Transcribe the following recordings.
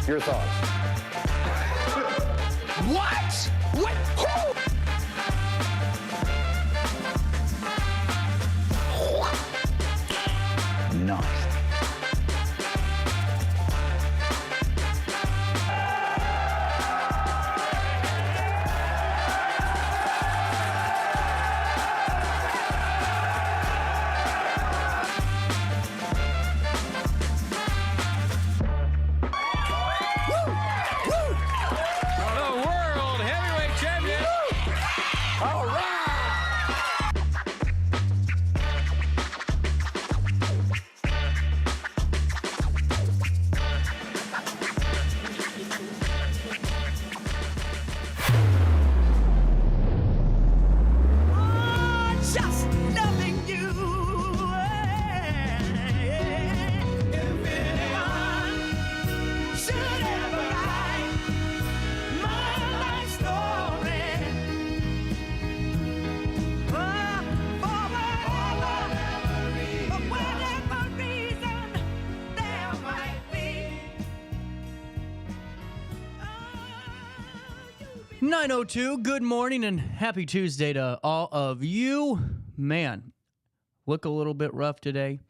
Your thoughts? What? What? Who? Nice. .902, good morning and happy Tuesday to all of you. Man, look a little bit rough today.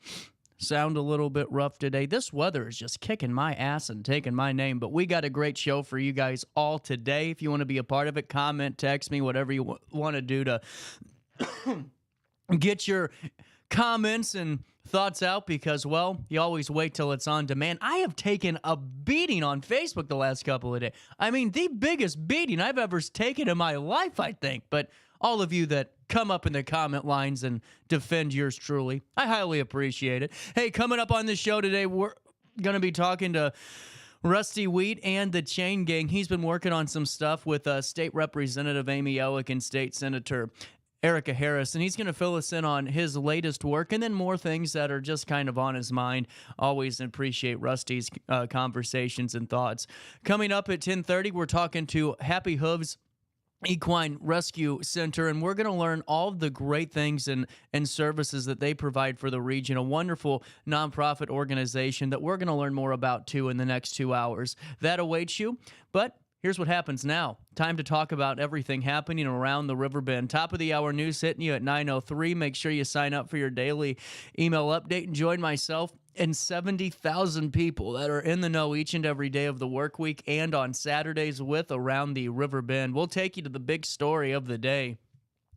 Sound a little bit rough today. This weather is just kicking my ass and taking my name, but we got a great show for you guys all today. If you want to be a part of it, comment, text me, whatever you want to do to get your comments and thoughts out because, well, you always wait till it's on demand. I have taken a beating on Facebook the last couple of days. I mean, the biggest beating I've ever taken in my life, I think. But all of you that come up in the comment lines and defend yours truly, I highly appreciate it. Hey, coming up on the show today, we're going to be talking to Rusty Wheat and the Chain Gang. He's been working on some stuff with State Representative Amy Ellick and State Senator Erica Harris, and he's going to fill us in on his latest work and then more things that are just kind of on his mind. Always appreciate Rusty's conversations and thoughts. Coming up at 10:30, we're talking to Happy Hooves Equine Rescue Center, and we're going to learn all of the great things and services that they provide for the region, a wonderful nonprofit organization that we're going to learn more about, too, in the next 2 hours. That awaits you, but here's what happens now. Time to talk about everything happening around the Riverbend. Top of the hour news hitting you at 9:03. Make sure you sign up for your daily email update and join myself and 70,000 people that are in the know each and every day of the work week and on Saturdays with Around the Riverbend. We'll take you to the big story of the day.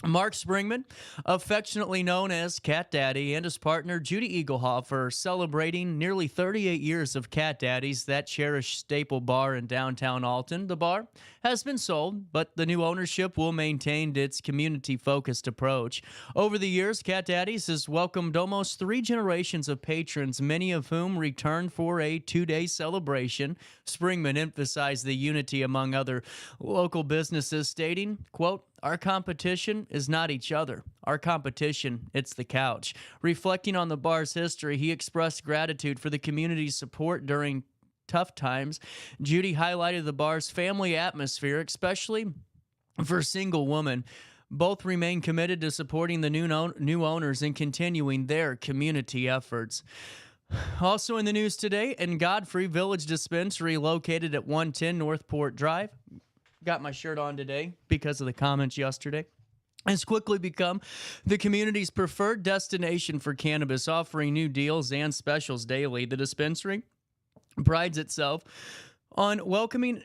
Mark Springman, affectionately known as Cat Daddy, and his partner Judy Eaglehoff are celebrating nearly 38 years of Cat Daddy's, that cherished staple bar in downtown Alton. The bar has been sold, but the new ownership will maintain its community-focused approach. Over the years, Cat Daddy's has welcomed almost 3 generations of patrons, many of whom returned for a 2-day celebration. Springman emphasized the unity among other local businesses, stating, quote, "Our competition is not each other. Our competition, it's the couch." Reflecting on the bar's history, he expressed gratitude for the community's support during tough times. Judy highlighted the bar's family atmosphere, especially for single women. Both remain committed to supporting the new owners and continuing their community efforts. Also in the news today, in Godfrey Village Dispensary, located at 110 Northport Drive. Got my shirt on today because of the comments yesterday. Has quickly become the community's preferred destination for cannabis, offering new deals and specials daily. The dispensary prides itself on a welcoming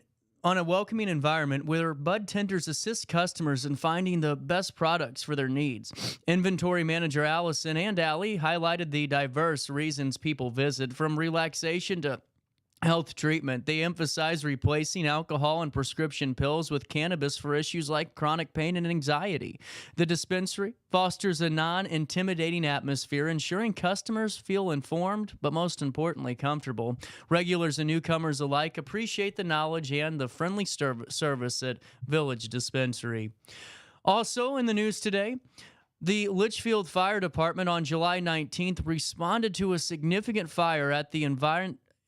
environment where bud tenders assist customers in finding the best products for their needs. Inventory manager Allison and Allie highlighted the diverse reasons people visit, from relaxation to health treatment. They emphasize replacing alcohol and prescription pills with cannabis for issues like chronic pain and anxiety. The dispensary fosters a non-intimidating atmosphere, ensuring customers feel informed, but most importantly, comfortable. Regulars and newcomers alike appreciate the knowledge and the friendly service at Village Dispensary. Also in the news today, the Litchfield Fire Department on July 19th responded to a significant fire at the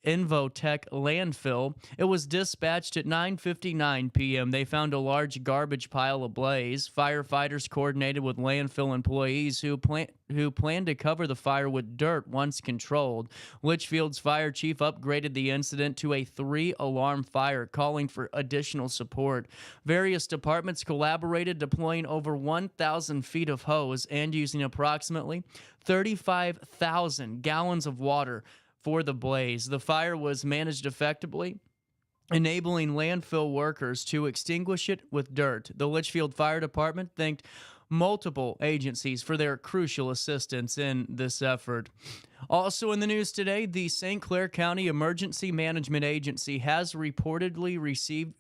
Invotech landfill. It was dispatched at 9:59 p.m. They found a large garbage pile ablaze. Firefighters coordinated with landfill employees who planned to cover the fire with dirt once controlled. Litchfield's fire chief upgraded the incident to a 3-alarm fire, calling for additional support. Various departments collaborated, deploying over 1,000 feet of hose and using approximately 35,000 gallons of water for the blaze. The fire was managed effectively, enabling landfill workers to extinguish it with dirt. The Litchfield Fire Department thanked multiple agencies for their crucial assistance in this effort. Also in the news today, the St. Clair County Emergency Management Agency has reported receiving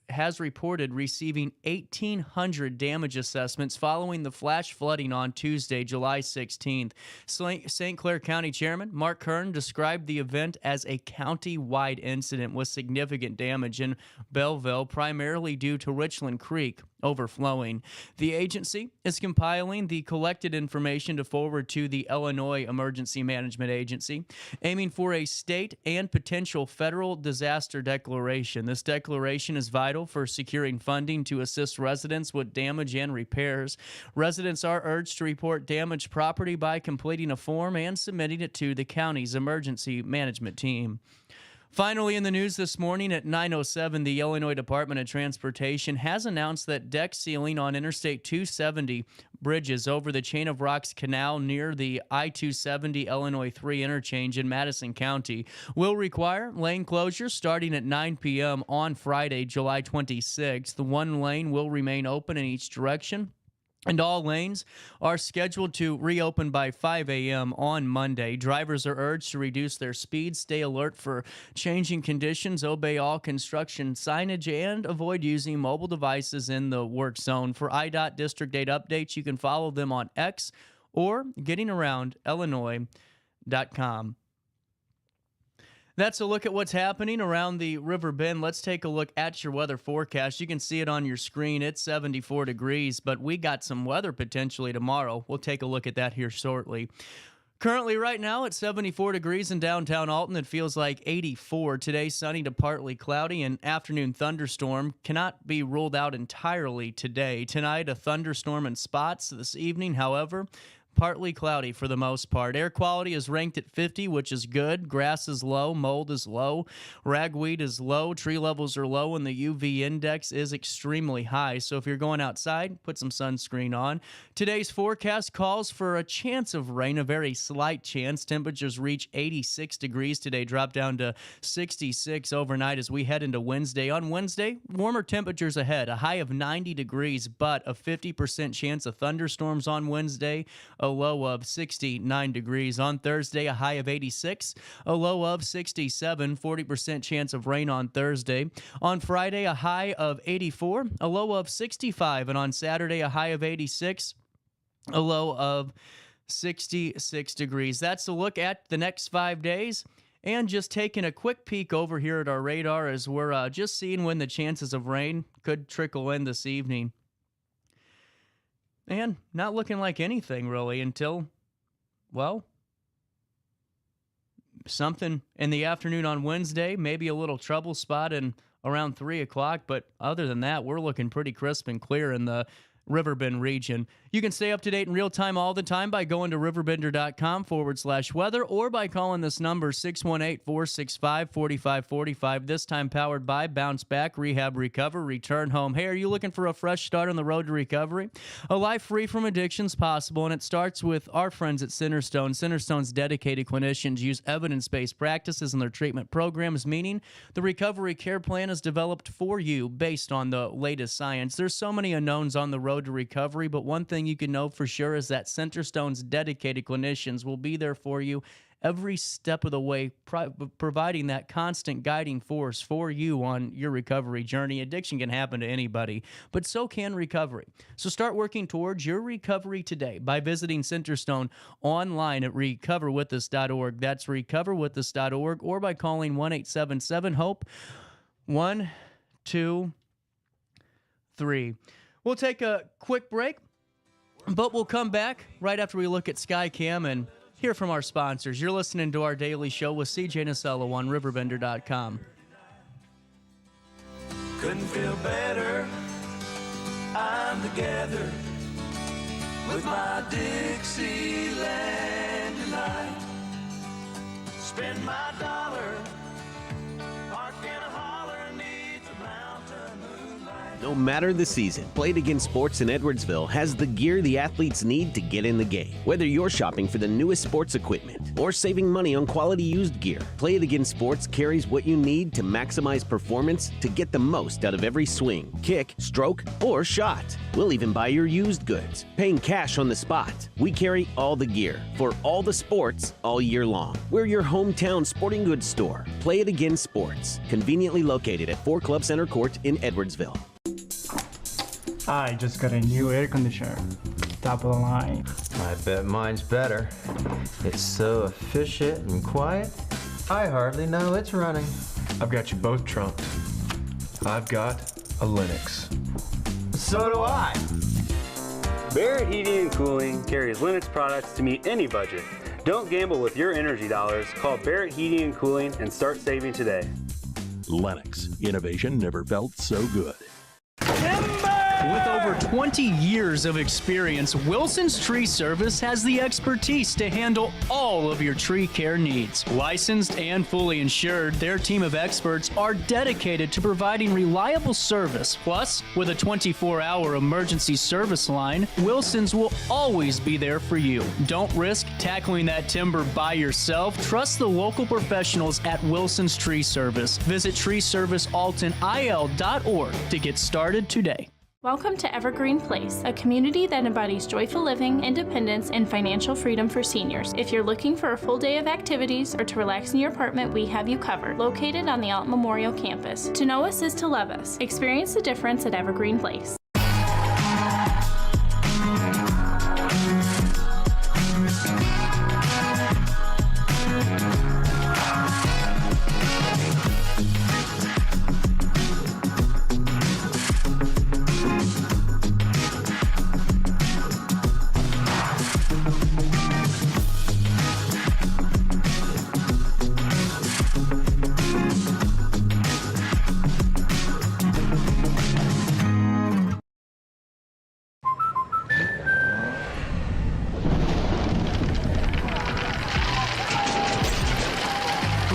1,800 damage assessments following the flash flooding on Tuesday, July 16th. St. Clair County Chairman Mark Kern described the event as a county-wide incident with significant damage in Belleville, primarily due to Richland Creek overflowing. The agency is compiling the collected information to forward to the Illinois Emergency Management Agency, aiming for a state and potential federal disaster declaration. This declaration is vital for securing funding to assist residents with damage and repairs. Residents are urged to report damaged property by completing a form and submitting it to the county's emergency management team. Finally, in the news this morning at 9:07, the Illinois Department of Transportation has announced that deck sealing on Interstate 270 bridges over the Chain of Rocks Canal near the I-270 Illinois 3 interchange in Madison County will require lane closures starting at 9 p.m. on Friday, July 26th. The one lane will remain open in each direction, and all lanes are scheduled to reopen by 5 a.m. on Monday. Drivers are urged to reduce their speed, stay alert for changing conditions, obey all construction signage, and avoid using mobile devices in the work zone. For IDOT District 8 updates, you can follow them on X or gettingaroundillinois.com. That's a look at what's happening around the River Bend. Let's take a look at your weather forecast. You can see it on your screen. It's 74 degrees, but we got some weather potentially tomorrow. We'll take a look at that here shortly. Currently, right now, it's 74 degrees in downtown Alton. It feels like 84. Today, sunny to partly cloudy. An afternoon thunderstorm cannot be ruled out entirely today. Tonight, a thunderstorm in spots. This evening, however, partly cloudy for the most part. Air quality is ranked at 50, which is good. Grass is low. Mold is low. Ragweed is low. Tree levels are low, and the UV index is extremely high. So if you're going outside, put some sunscreen on. Today's forecast calls for a chance of rain, a very slight chance. Temperatures reach 86 degrees today, drop down to 66 overnight as we head into Wednesday. On Wednesday, warmer temperatures ahead, a high of 90 degrees, but a 50% chance of thunderstorms on Wednesday, a low of 69 degrees. On Thursday, a high of 86, a low of 67, 40% chance of rain on Thursday. On Friday, a high of 84, a low of 65, and on Saturday, a high of 86, a low of 66 degrees. That's a look at the next 5 days. And just taking a quick peek over here at our radar as we're just seeing when the chances of rain could trickle in this evening. And not looking like anything really until, well, something in the afternoon on Wednesday, maybe a little trouble spot in around 3 o'clock. But other than that, we're looking pretty crisp and clear in the Riverbend region. You can stay up to date in real time all the time by going to RiverBender.com/weather or by calling this number 618-465-4545. This time powered by Bounce Back, Rehab, Recover, Return Home. Hey, are you looking for a fresh start on the road to recovery? A life free from addictions possible, and it starts with our friends at Centerstone. Centerstone's dedicated clinicians use evidence-based practices in their treatment programs, meaning the recovery care plan is developed for you based on the latest science. There's so many unknowns on the road to recovery, but one thing you can know for sure is that Centerstone's dedicated clinicians will be there for you every step of the way, providing that constant guiding force for you on your recovery journey. Addiction can happen to anybody, but so can recovery. So start working towards your recovery today by visiting Centerstone online at recoverwithus.org. That's recoverwithus.org, or by calling 1-877-HOPE 123. We'll take a quick break, but we'll come back right after we look at Skycam and hear from our sponsors. You're listening to our daily show with CJ Nasello on RiverBender.com. Couldn't feel better. I'm together with my Dixieland tonight. Spend my dollar, park in a holler, neath the mountain moonlight. No matter the season, Play It Again Sports in Edwardsville has the gear the athletes need to get in the game. Whether you're shopping for the newest sports equipment or saving money on quality used gear, Play It Again Sports carries what you need to maximize performance to get the most out of every swing, kick, stroke, or shot. We'll even buy your used goods, paying cash on the spot. We carry all the gear for all the sports all year long. We're your hometown sporting goods store. Play It Again Sports, conveniently located at 4 Club Center Court in Edwardsville. I just got a new air conditioner. Top of the line. I bet mine's better. It's so efficient and quiet, I hardly know it's running. I've got you both trumped. I've got a Linux. So do I. Barrett Heating and Cooling carries Linux products to meet any budget. Don't gamble with your energy dollars. Call Barrett Heating and Cooling and start saving today. Lennox. Innovation never felt so good. With over 20 years of experience, Wilson's Tree Service has the expertise to handle all of your tree care needs. Licensed and fully insured, their team of experts are dedicated to providing reliable service. Plus, with a 24-hour emergency service line, Wilson's will always be there for you. Don't risk tackling that timber by yourself. Trust the local professionals at Wilson's Tree Service. Visit treeservicealtonil.org to get started today. Welcome to Evergreen Place, a community that embodies joyful living, independence, and financial freedom for seniors. If you're looking for a full day of activities or to relax in your apartment, we have you covered. Located on the Alton Memorial Campus. To know us is to love us. Experience the difference at Evergreen Place.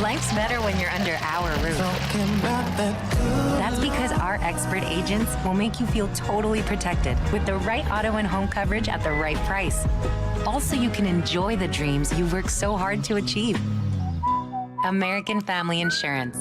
Life's better when you're under our roof. That's because our expert agents will make you feel totally protected with the right auto and home coverage at the right price. Also, you can enjoy the dreams you worked so hard to achieve. American Family Insurance.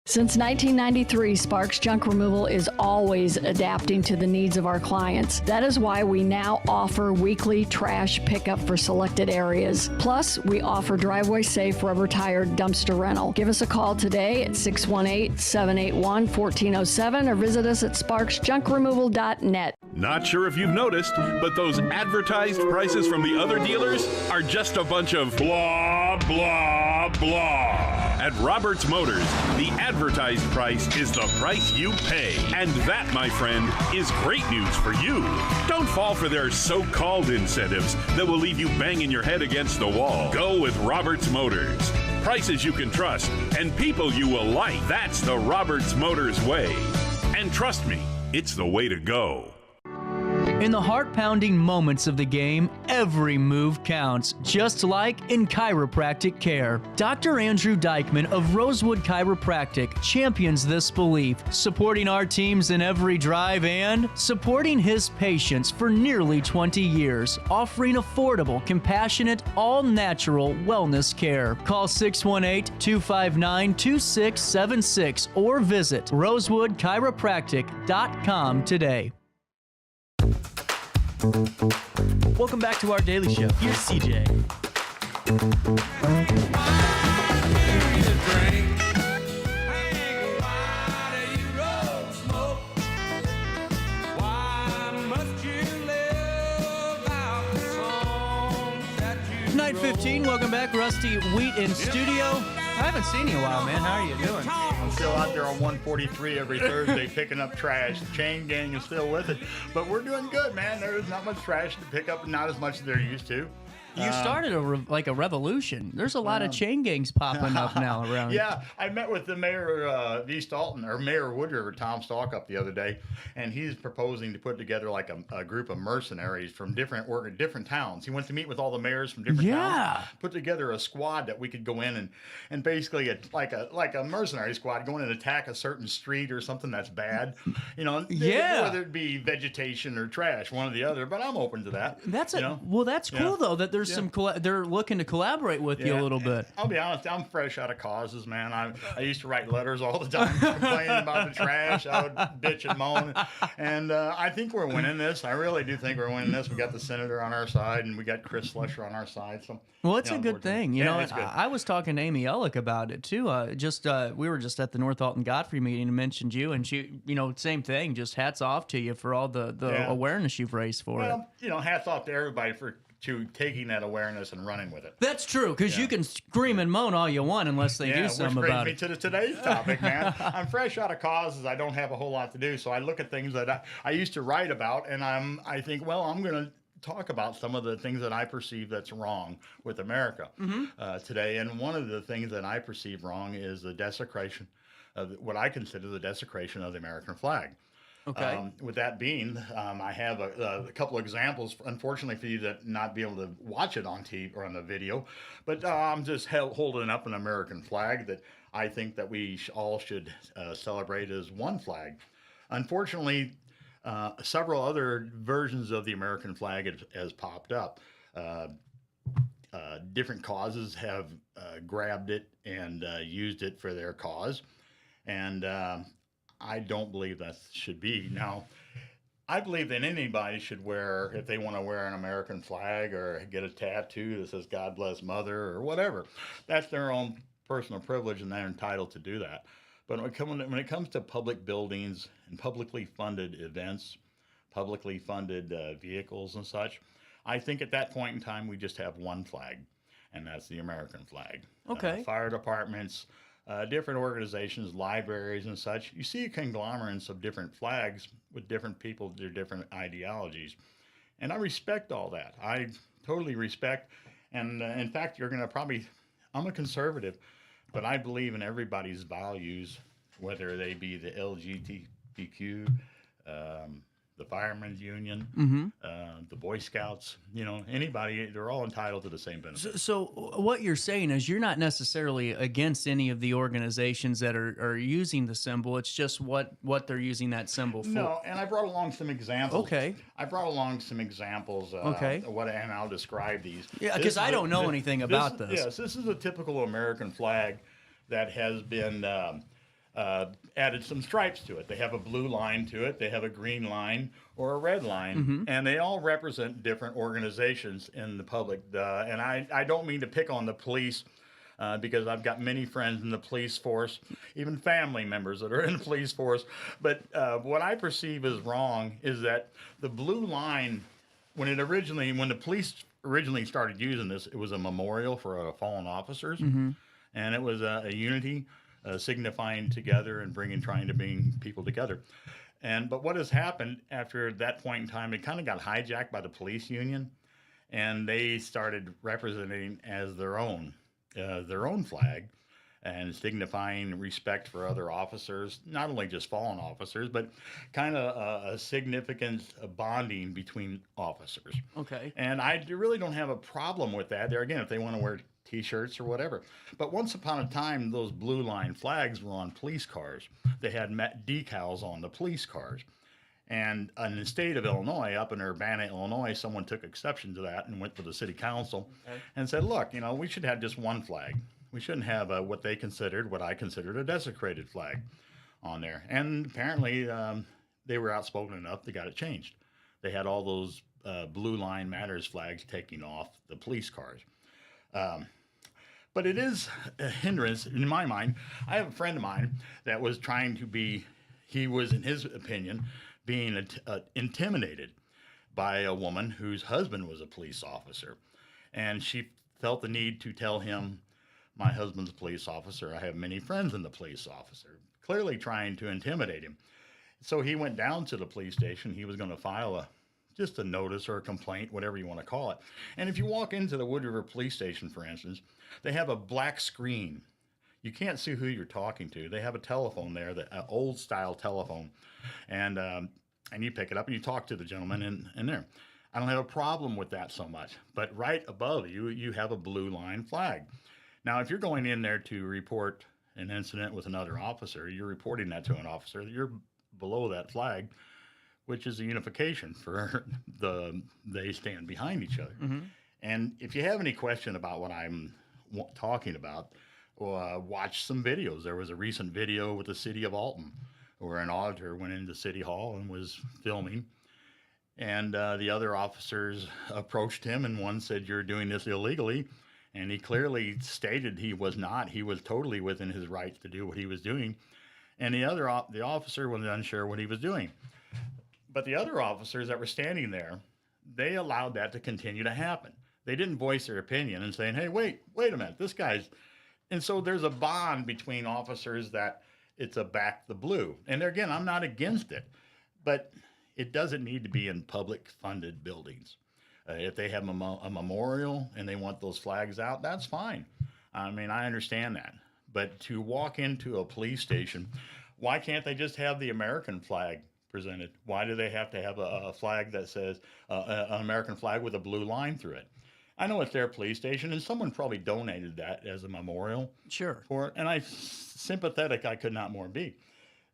Since 1993, Sparks Junk Removal is always adapting to the needs of our clients. That is why we now offer weekly trash pickup for selected areas. Plus, we offer driveway-safe rubber-tired dumpster rental. Give us a call today at 618-781-1407 or visit us at sparksjunkremoval.net. Not sure if you've noticed, but those advertised prices from the other dealers are just a bunch of blah, blah, blah. At Roberts Motors, the advertised price is the price you pay. And that, my friend, is great news for you. Don't fall for their so-called incentives that will leave you banging your head against the wall. Go with Roberts Motors. Prices you can trust and people you will like. That's the Roberts Motors way. And trust me, it's the way to go. In the heart-pounding moments of the game, every move counts, just like in chiropractic care. Dr. Andrew Dykman of Rosewood Chiropractic champions this belief, supporting our teams in every drive and supporting his patients for nearly 20 years, offering affordable, compassionate, all-natural wellness care. Call 618-259-2676 or visit rosewoodchiropractic.com today. Welcome back to our daily show. Here's CJ. Night 15. Welcome back, Rusty Wheat in studio. I haven't seen you in a while, man. How are you doing? still out there on 143 every Thursday picking up trash. The chain gang is still with it. But we're doing good, man. There's not much trash to pick up, not as much as there used to. You started a revolution. There's a lot of chain gangs popping up now around. Yeah, I met with the mayor of East Alton, or Mayor Wood River, Tom Stalkup, the other day, and he's proposing to put together like a group of mercenaries from different towns. He went to meet with all the mayors from different towns, put together a squad that we could go in and basically like a mercenary squad go in and attack a certain street or something that's bad, whether it be vegetation or trash, one or the other. But I'm open to that. That's cool though that there's some they're looking to collaborate with you a little bit. I'll be honest, I'm fresh out of causes, man. I used to write letters all the time complaining about the trash. I would bitch and moan, and I think we're winning this. I really do think we're winning this. We got the senator on our side, and we got Chris Slusher on our side. So, well, it's a good thing. It's good. I was talking to Amy Ellick about it too. We were just at the North Alton Godfrey meeting and mentioned you, and she, same thing. Just hats off to you for all the awareness you've raised for it. Hats off to everybody for taking that awareness and running with it. That's true, because you can scream and moan all you want unless they do something about it. Which brings me to today's topic, man. I'm fresh out of causes. I don't have a whole lot to do, so I look at things that I used to write about, and I think, well, I'm going to talk about some of the things that I perceive that's wrong with America today. And one of the things that I perceive wrong is the desecration of what I consider the desecration of the American flag. Okay. With that being, I have a couple of examples, unfortunately for you that not be able to watch it on TV or on the video, but I'm just holding up an American flag that I think that we all should celebrate as one flag. Unfortunately, several other versions of the American flag has popped up. Different causes have grabbed it and used it for their cause, and I don't believe that should be. Now, I believe that anybody should wear, if they want to wear an American flag or get a tattoo that says God bless Mother or whatever, that's their own personal privilege and they're entitled to do that. But when it comes to public buildings and publicly funded events, publicly funded vehicles and such, I think at that point in time we just have one flag, and that's the American flag. Okay. Fire departments, different organizations, libraries and such, you see conglomerates of different flags with different people, their different ideologies. And I respect all that. I totally respect. And in fact, I'm a conservative, but I believe in everybody's values, whether they be the LGBTQ, the Firemen's Union, the Boy Scouts, anybody, they're all entitled to the same benefits. So what you're saying is you're not necessarily against any of the organizations that are using the symbol. It's just what they're using that symbol for. No, and I brought along some examples. Okay. I brought along some examples. Okay. And I'll describe these. Yeah, because I don't know anything about this. Yes, this is a typical American flag that has been added some stripes to it. They have a blue line to it. They have a green line or a red line, and they all represent different organizations in the public. And I don't mean to pick on the police because I've got many friends in the police force, even family members that are in the police force. But what I perceive as wrong is that the blue line, when the police originally started using this, it was a memorial for fallen officers, and it was a unity. Signifying together and trying to bring people together. But what has happened after that point in time, it kind of got hijacked by the police union, and they started representing as their own flag and signifying respect for other officers, not only just fallen officers, but kind of a significant bonding between officers. Okay. And I really don't have a problem with that. There again, if they want to wear T-shirts or whatever. But once upon a time, those blue line flags were on police cars. They had decals on the police cars. And in the state of Illinois, up in Urbana, Illinois, someone took exception to that and went to the city council and said, look, we should have just one flag. We shouldn't have what I considered a desecrated flag on there. And apparently they were outspoken enough, they got it changed. They had all those Blue Line Matters flags taking off the police cars. But it is a hindrance in my mind. I have a friend of mine that was trying to he was, in his opinion, being intimidated by a woman whose husband was a police officer. And she felt the need to tell him, my husband's a police officer. I have many friends in the police clearly trying to intimidate him. So he went down to the police station. He was going to file just a notice or a complaint, whatever you want to call it. And if you walk into the Wood River Police Station, for instance, they have a black screen. You can't see who you're talking to. They have a telephone there, an old-style telephone, and you pick it up and you talk to the gentleman in there. I don't have a problem with that so much. But right above you, you have a blue line flag. Now, if you're going in there to report an incident with another officer, you're reporting that to an officer. You're below that flag, which is a unification for they stand behind each other. Mm-hmm. And if you have any question about what I'm talking about, watch some videos. There was a recent video with the city of Alton where an auditor went into City Hall and was filming. And the other officers approached him, and one said, "You're doing this illegally." And he clearly stated he was not. He was totally within his rights to do what he was doing. And the officer was unsure what he was doing. But the other officers that were standing there, they allowed that to continue to happen. They didn't voice their opinion and saying, "Hey, wait a minute, this guy's..." And so there's a bond between officers that it's a back the blue. And there, again, I'm not against it, but it doesn't need to be in public funded buildings. If they have a memorial and they want those flags out, that's fine. I mean, I understand that. But to walk into a police station, why can't they just have the American flag presented? Why do they have to have a flag that says an American flag with a blue line through it? I know it's their police station, and someone probably donated that as a memorial. Sure. For it, and I'm sympathetic. I could not more be,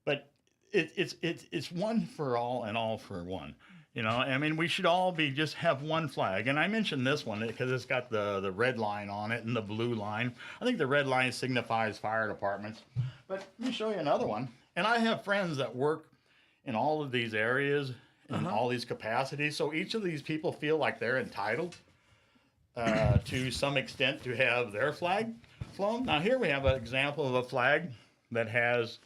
but it's one for all and all for one. You know, I mean, we should all just have one flag. And I mentioned this one because it's got the red line on it and the blue line. I think the red line signifies fire departments. But let me show you another one. And I have friends that work in all of these areas in all these capacities. So each of these people feel like they're entitled to some extent to have their flag flown. Now here we have an example of a flag that has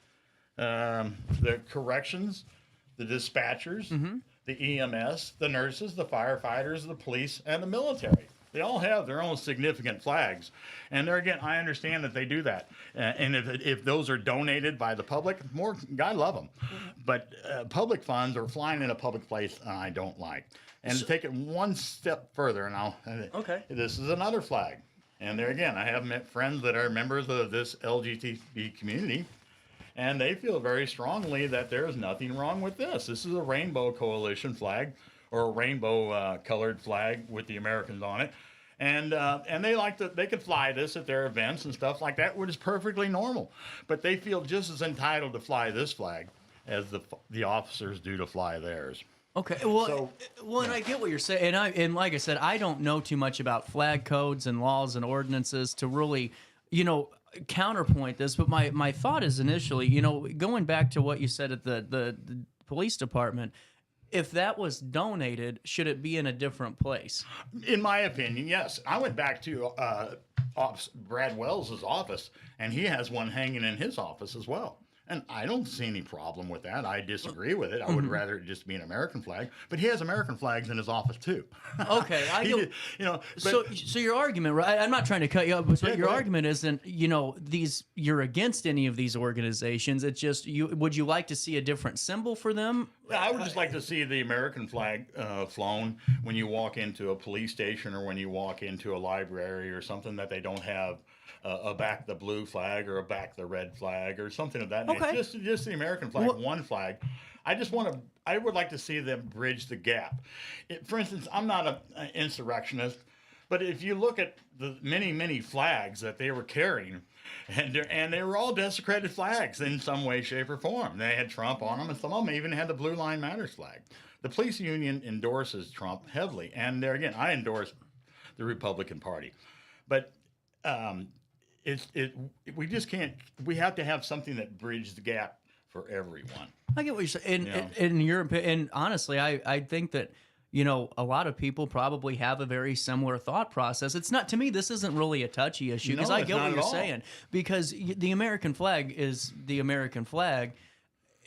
the corrections, the dispatchers, the EMS, the nurses, the firefighters, the police, and the military. They all have their own significant flags. And there again, I understand that they do that. And if those are donated by the public, God love them. But public funds or flying in a public place, I don't like. And to take it one step further, and this is another flag. And there again, I have met friends that are members of this LGBT community, and they feel very strongly that there is nothing wrong with this. This is a Rainbow Coalition flag, or a rainbow colored flag with the Americans on it. And they could fly this at their events and stuff like that, which is perfectly normal. But they feel just as entitled to fly this flag as the officers do to fly theirs. Okay, well, and I get what you're saying, and like I said, I don't know too much about flag codes and laws and ordinances to really, counterpoint this, but my thought is initially, going back to what you said at the police department, if that was donated, should it be in a different place? In my opinion, yes. I went back to Brad Wells' office, and he has one hanging in his office as well. And I don't see any problem with that. I disagree with it. I would rather it just be an American flag. But he has American flags in his office too. Okay, so your argument, right? I'm not trying to cut you off, but your argument isn't, you're against any of these organizations. It's just would you like to see a different symbol for them? Yeah, I would just like to see the American flag flown when you walk into a police station or when you walk into a library or something, that they don't have a back the blue flag or a back the red flag or something of that nature. Just the American flag, one flag. I would like to see them bridge the gap. For instance, I'm not an insurrectionist, but if you look at the many flags that they were carrying, and they were all desecrated flags in some way, shape, or form. They had Trump on them, and some of them even had the Blue Line Matters flag. The police union endorses Trump heavily, and there again, I endorse the Republican Party. But we just can't. We have to have something that bridges the gap for everyone. I get what you're saying. In your opinion, and honestly, I think that a lot of people probably have a very similar thought process. It's not, to me, this isn't really a touchy issue because I get what you're saying. Because the American flag is the American flag.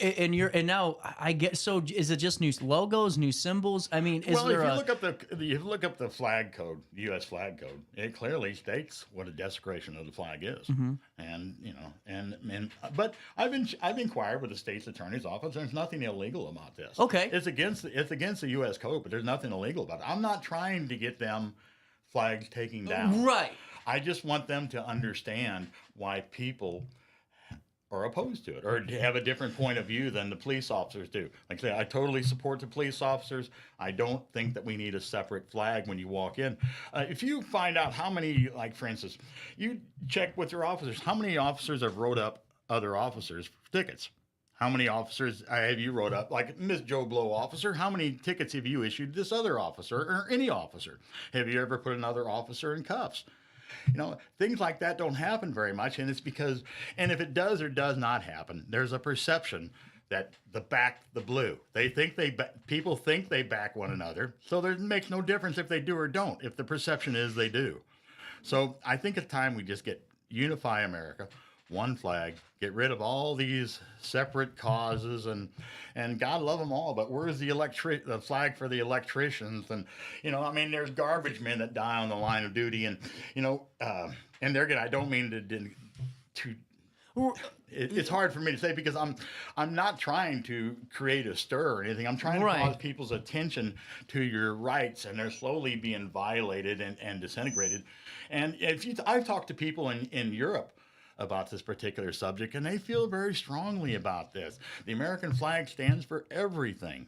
And now I get, so is it just new logos, new symbols? I mean, is there if you look up the flag code, U.S. flag code, it clearly states what a desecration of the flag is. And but I've inquired with the state's attorney's office. There's nothing illegal about this. Okay, it's against the U.S. code, but there's nothing illegal about it. I'm not trying to get them flags taken down. Right. I just want them to understand why people are opposed to it or have a different point of view than the police officers do. Like I say, I totally support the police officers. I don't think that we need a separate flag when you walk in. If you find out how many, like for instance, you check with your officers, how many officers have wrote up other officers for tickets? How many officers have you wrote up? Like Miss Joe Blow officer, how many tickets have you issued this other officer or any officer? Have you ever put another officer in cuffs? Things like that don't happen very much, and it's because, and if it does or does not happen, there's a perception that the blue. People think they back one another, so it makes no difference if they do or don't, if the perception is they do. So I think it's time we just unify America, one flag, get rid of all these separate causes, and God love them all, but where's the flag for the electricians? And, there's garbage men that die on the line of duty, and, and I don't mean it's hard for me to say because I'm not trying to create a stir or anything. I'm trying to cause people's attention to your rights, and they're slowly being violated and disintegrated. And I've talked to people in Europe about this particular subject, and they feel very strongly about this. The American flag stands for everything.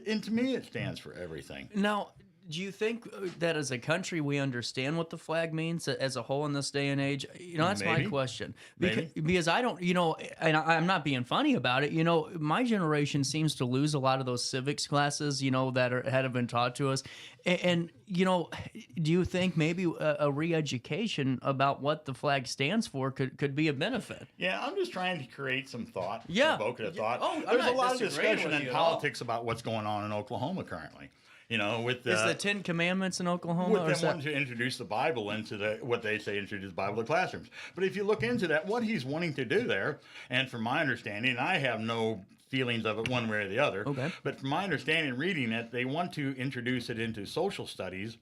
And to me, it stands for everything. Now, do you think that as a country we understand what the flag means as a whole in this day and age? That's my question. Because I don't, and I'm not being funny about it. My generation seems to lose a lot of those civics classes, that have been taught to us. And do you think maybe a re-education about what the flag stands for could be a benefit? Yeah, I'm just trying to create some thought, provocative thought. Oh, there's a lot of discussion in politics about what's going on in Oklahoma currently. Is the 10 Commandments in Oklahoma? With them wanting to introduce the Bible into what they say introduce the Bible to classrooms. But if you look into that, what he's wanting to do there, and from my understanding, I have no feelings of it one way or the other, but from my understanding reading it, they want to introduce it into social studies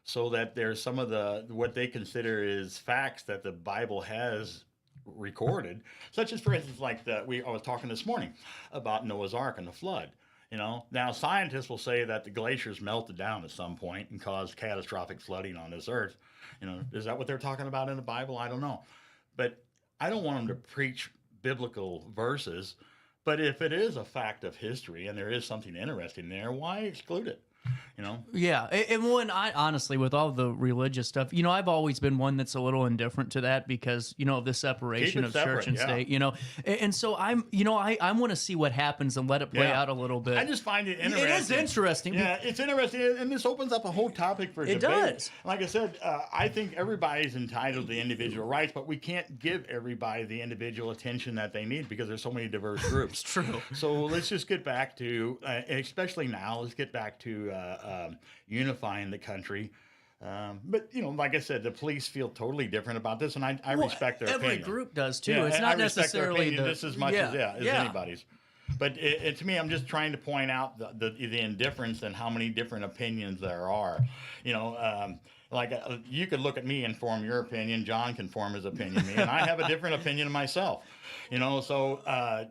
so that there's some of what they consider is facts that the Bible has recorded, such as, for instance, like I was talking this morning about Noah's Ark and the flood. Now scientists will say that the glaciers melted down at some point and caused catastrophic flooding on this earth. Is that what they're talking about in the Bible? I don't know. But I don't want them to preach biblical verses. But if it is a fact of history and there is something interesting there, why exclude it? Yeah, and when I honestly, with all the religious stuff, I've always been one that's a little indifferent to that because of the separation of church and state, and so I'm, I want to see what happens and let it play out a little bit. I just find it interesting. It is interesting. Yeah, it's interesting, and this opens up a whole topic for debate. It does. Like I said, I think everybody's entitled to individual rights, but we can't give everybody the individual attention that they need because there's so many diverse groups. It's true. So let's just get back to, especially now, let's get back to unifying the country. But, like I said, the police feel totally different about this, and I respect their opinion. Every group does, too. It's not necessarily just as much as anybody's. But to me, I'm just trying to point out the indifference and how many different opinions there are. You could look at me and form your opinion. John can form his opinion, and I have a different opinion of myself. So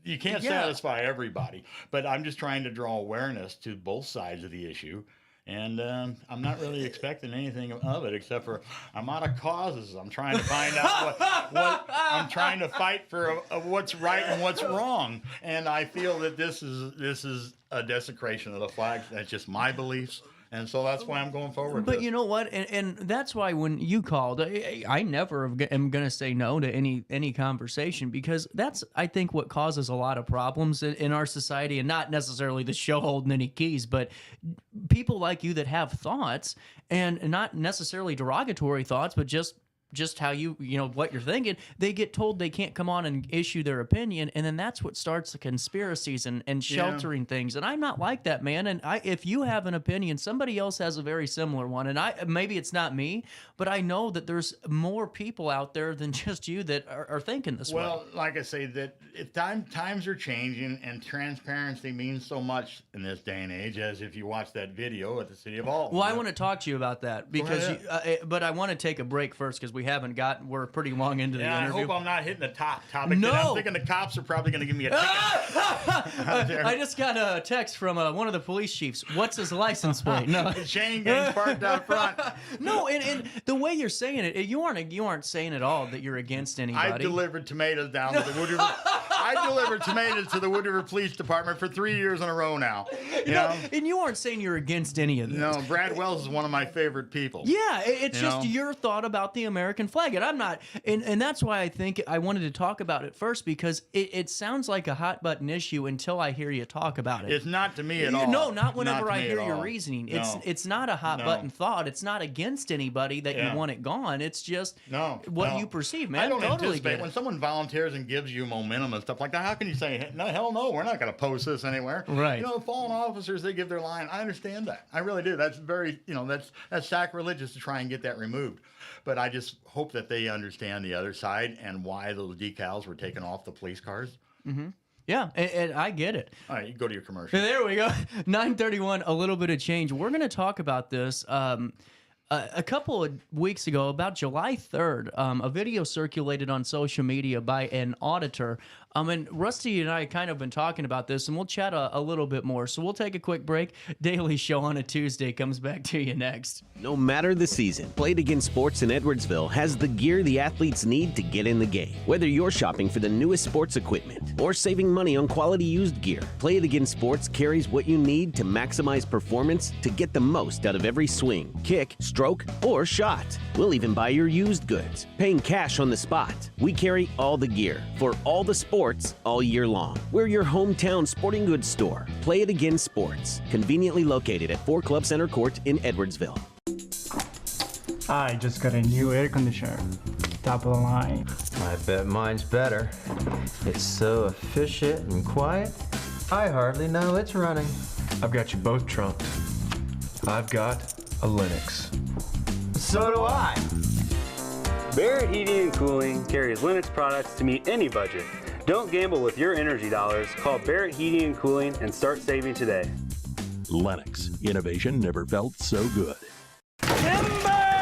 you can't satisfy everybody, but I'm just trying to draw awareness to both sides of the issue. And I'm not really expecting anything of it except for I'm out of causes. I'm trying to find out what I'm trying to fight for what's right and what's wrong. And I feel that this is a desecration of the flag. That's just my beliefs. And so that's why I'm going forward. But you know what? And that's why when you called, I never am going to say no to any conversation because that's, I think, what causes a lot of problems in our society, and not necessarily the show holding any keys, but people like you that have thoughts, and not necessarily derogatory thoughts, but just just how what you're thinking, they get told they can't come on and issue their opinion, and then that's what starts the conspiracies and sheltering things. And I'm not like that, man. And if you have an opinion, somebody else has a very similar one, and maybe it's not me, but I know that there's more people out there than just you that are thinking this way. Well, like I say, that if times are changing, and transparency means so much in this day and age, as if you watch that video at the city of Alton. Well, I want to talk to you about that because, but I want to take a break first because we're pretty long into the interview. I hope I'm not hitting the topic. No, I'm thinking the cops are probably going to give me a ticket. I just got a text from one of the police chiefs. What's his license plate? No, chain gang parked out front. No, and the way you're saying it, you aren't saying at all that you're against anybody. I delivered tomatoes down to the Wood River. I delivered tomatoes to the Wood River Police Department for 3 years in a row now. You know? And you aren't saying you're against any of this. No, Brad Wells is one of my favorite people. Yeah, it's just your thought about the American flag. And I'm not, and that's why I think I wanted to talk about it first, because it sounds like a hot button issue until I hear you talk about it. It's not to me at all. No, not whenever I hear your reasoning. No. It's not a hot button thought. It's not against anybody that you want it gone. It's just what you perceive, man. I don't totally anticipate when someone volunteers and gives you momentum and stuff like that. How can you say, no, hell no, we're not going to post this anywhere? Right. You know, fallen officers, they give their line. I understand that. I really do. That's very, that's sacrilegious to try and get that removed. But I just hope that they understand the other side and why those decals were taken off the police cars. Mm-hmm. Yeah, and I get it. All right, you go to your commercial. There we go. 9:31, a little bit of change. We're going to talk about this. A couple of weeks ago, about July 3rd, a video circulated on social media by an auditor. And Rusty and I kind of been talking about this, and we'll chat a little bit more. So we'll take a quick break. Daily Show on a Tuesday comes back to you next. No matter the season, Play It Again Sports in Edwardsville has the gear the athletes need to get in the game. Whether you're shopping for the newest sports equipment or saving money on quality used gear, Play It Again Sports carries what you need to maximize performance to get the most out of every swing, kick, stroke, or shot. We'll even buy your used goods, paying cash on the spot. We carry all the gear for all the sports all year long. We're your hometown sporting goods store. Play It Again Sports, conveniently located at 4 Club Center Court in Edwardsville. I just got a new air conditioner. Top of the line. I bet mine's better. It's so efficient and quiet, I hardly know it's running. I've got you both trumped. I've got a Linux. So do I. Barrett Heating and Cooling carries Linux products to meet any budget. Don't gamble with your energy dollars. Call Barrett Heating and Cooling and start saving today. Lennox. Innovation never felt so good.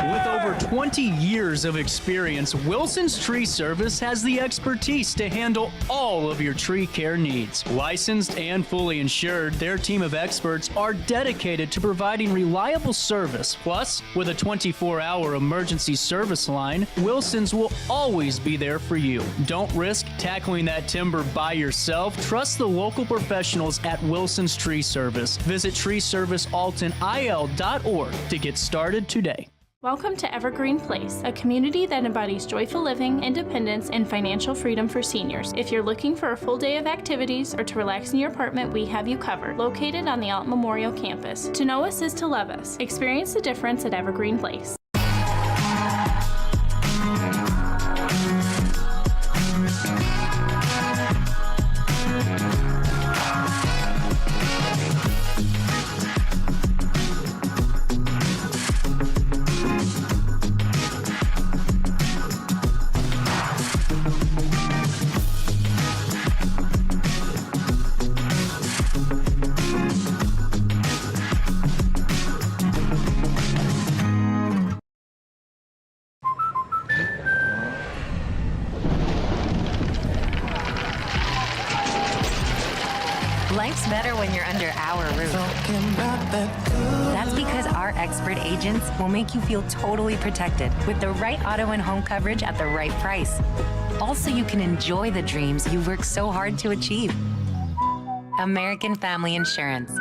With over 20 years of experience, Wilson's Tree Service has the expertise to handle all of your tree care needs. Licensed and fully insured, their team of experts are dedicated to providing reliable service. Plus, with a 24-hour emergency service line, Wilson's will always be there for you. Don't risk tackling that timber by yourself. Trust the local professionals at Wilson's Tree Service. Visit treeservicealtonil.org to get started today. Welcome to Evergreen Place, a community that embodies joyful living, independence, and financial freedom for seniors. If you're looking for a full day of activities or to relax in your apartment, we have you covered. Located on the Alton Memorial Campus. To know us is to love us. Experience the difference at Evergreen Place. Life's better when you're under our roof. That's because our expert agents will make you feel totally protected with the right auto and home coverage at the right price. Also, you can enjoy the dreams you've worked so hard to achieve. American Family Insurance.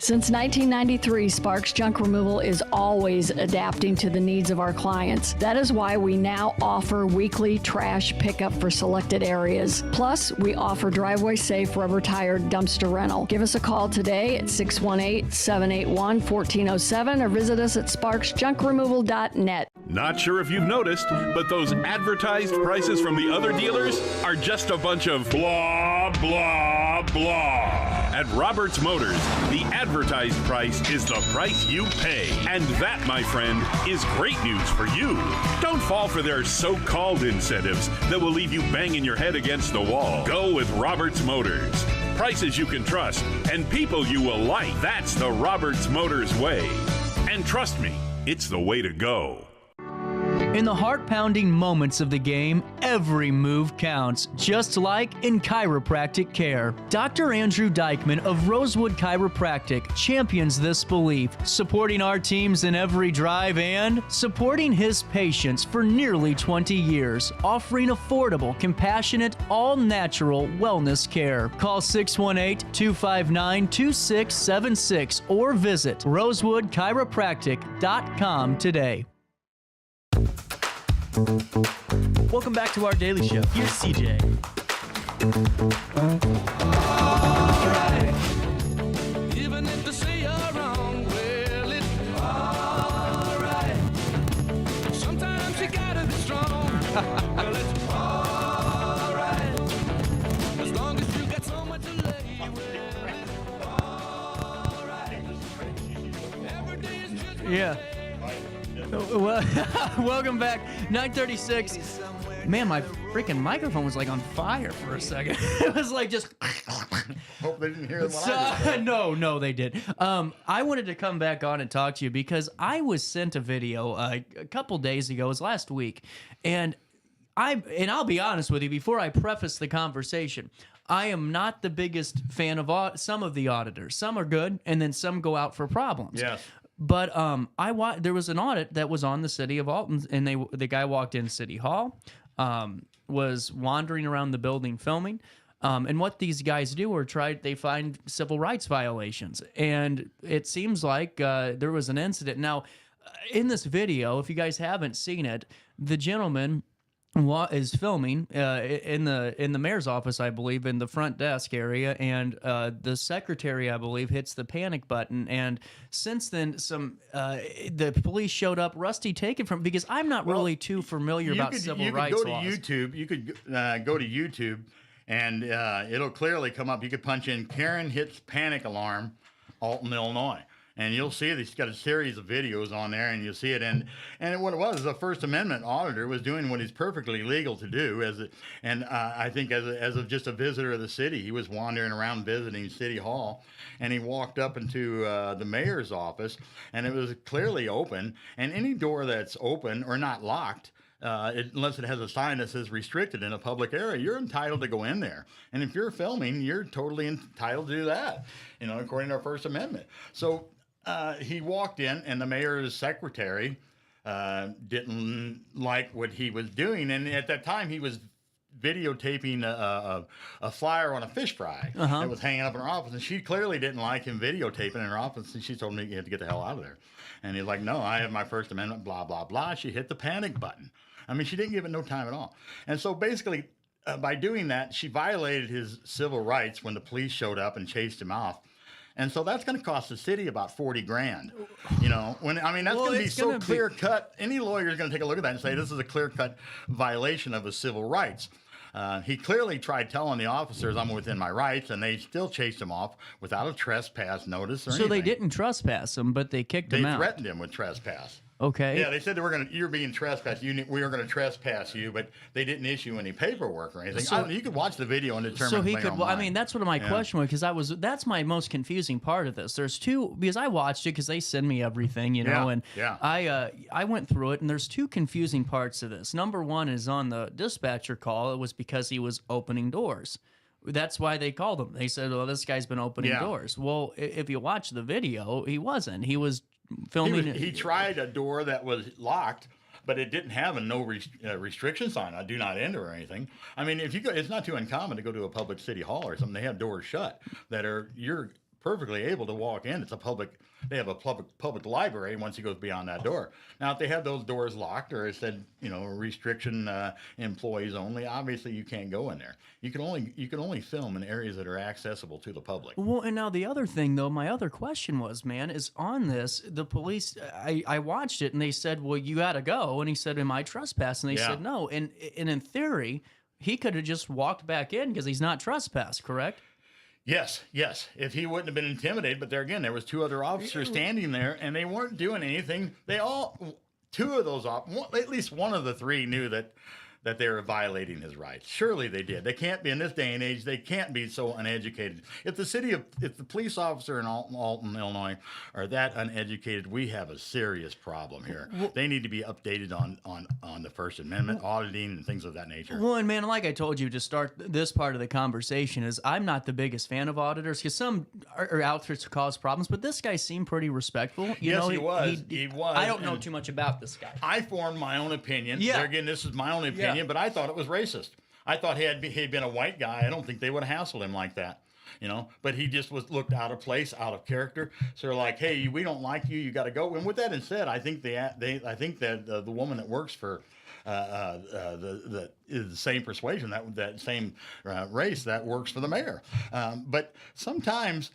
Since 1993, Sparks Junk Removal is always adapting to the needs of our clients. That is why we now offer weekly trash pickup for selected areas. Plus, we offer driveway-safe rubber-tired dumpster rental. Give us a call today at 618-781-1407 or visit us at sparksjunkremoval.net. Not sure if you've noticed, but those advertised prices from the other dealers are just a bunch of blah, blah, blah. At Roberts Motors, the advertised price is the price you pay. And that, my friend, is great news for you. Don't fall for their so-called incentives that will leave you banging your head against the wall. Go with Roberts Motors. Prices you can trust and people you will like. That's the Roberts Motors way. And trust me, it's the way to go. In the heart-pounding moments of the game, every move counts, just like in chiropractic care. Dr. Andrew Dykman of Rosewood Chiropractic champions this belief, supporting our teams in every drive and supporting his patients for nearly 20 years, offering affordable, compassionate, all-natural wellness care. Call 618-259-2676 or visit rosewoodchiropractic.com today. Welcome back to our daily show. Here's CJ. Even if they say you're wrong, well, it's alright. Sometimes you gotta be strong. Well, it's alright. As long as you got so much to lay with. Alright. Every day is just Yeah. Well, welcome back. 9:36. Man, my freaking microphone was like on fire for a second. It was like just. Hope they didn't hear what I did. No, they did. I wanted to come back on and talk to you because I was sent a video a couple days ago. It was last week, and I'll be honest with you. Before I preface the conversation, I am not the biggest fan of some of the auditors. Some are good, and then some go out for problems. Yes. But there was an audit that was on the city of Alton, and the guy walked in City Hall, was wandering around the building filming, and what these guys do are they find civil rights violations, and it seems like there was an incident. Now, in this video, if you guys haven't seen it, the gentleman is filming in the mayor's office, I believe, in the front desk area, and the secretary, I believe, hits the panic button. And since then, the police showed up. Rusty, take it from, because I'm not really too familiar about civil rights laws. You could go to YouTube, and it'll clearly come up. You could punch in Karen hits panic alarm, Alton, Illinois. And you'll see that he's got a series of videos on there, and you'll see it. And what it was, the First Amendment auditor was doing what he's perfectly legal to do. I think as of just a visitor of the city, he was wandering around visiting City Hall, and he walked up into the mayor's office, and it was clearly open. And any door that's open or not locked, unless it has a sign that says restricted in a public area, you're entitled to go in there. And if you're filming, you're totally entitled to do that, according to our First Amendment. So he walked in, and the mayor's secretary didn't like what he was doing. And at that time, he was videotaping a flyer on a fish fry that was hanging up in her office. And she clearly didn't like him videotaping in her office, and she told him he had to get the hell out of there. And he's like, no, I have my First Amendment, blah, blah, blah. She hit the panic button. I mean, she didn't give it no time at all. And so basically, by doing that, she violated his civil rights when the police showed up and chased him off. And so that's going to cost the city about $40,000. That's going to be so clear cut. Any lawyer is going to take a look at that and say this is a clear cut violation of his civil rights. He clearly tried telling the officers I'm within my rights, and they still chased him off without a trespass notice or anything. So they didn't trespass him, but they kicked him out. They threatened him with trespass. Okay. Yeah, they said you're being trespassed. We are going to trespass you, but they didn't issue any paperwork or anything. So, you could watch the video and determine. So he could. Well, I mean, that's what my question was, because that's my most confusing part of this. There's two, because I watched it because they send me everything, and I went through it, and there's two confusing parts of this. Number one is on the dispatcher call. It was because he was opening doors. That's why they called him. They said, "Well, this guy's been opening doors." Well, if you watch the video, he wasn't. He was filming. He tried a door that was locked, but it didn't have a no restriction sign. I do not enter or anything. I mean, if you go, it's not too uncommon to go to a public city hall or something. They have doors shut that are you're perfectly able to walk in. They have a public library once he goes beyond that door. Now, if they have those doors locked or it said, restriction employees only, obviously you can't go in there. You can only film in areas that are accessible to the public. Well, and now the other thing, though, my other question was, man, is on this, the police, I watched it and they said, well, you got to go. And he said, am I trespassing? And they said, no. And in theory, he could have just walked back in because he's not trespassed, correct? Yes. If he wouldn't have been intimidated, but there was 2 other officers standing there, and they weren't doing anything. Two of those, at least one of the 3 knew that they were violating his rights. Surely they did. They can't be, in this day and age, they can't be so uneducated. If the police officer in Alton, Illinois, are that uneducated, we have a serious problem here. They need to be updated on the First Amendment, auditing, and things of that nature. Well, and man, like I told you to start this part of the conversation, is I'm not the biggest fan of auditors because some are out there to cause problems, but this guy seemed pretty respectful. He was. I don't know too much about this guy. I formed my own opinion. Yeah. There again, this is my own opinion. But I thought it was racist. I thought had he been a white guy, I don't think they would have hassled him like that, But he just looked out of place, out of character. So they're like, "Hey, we don't like you. You got to go." And with that said, I think that the woman that works for the same persuasion, that same race, that works for the mayor. But sometimes.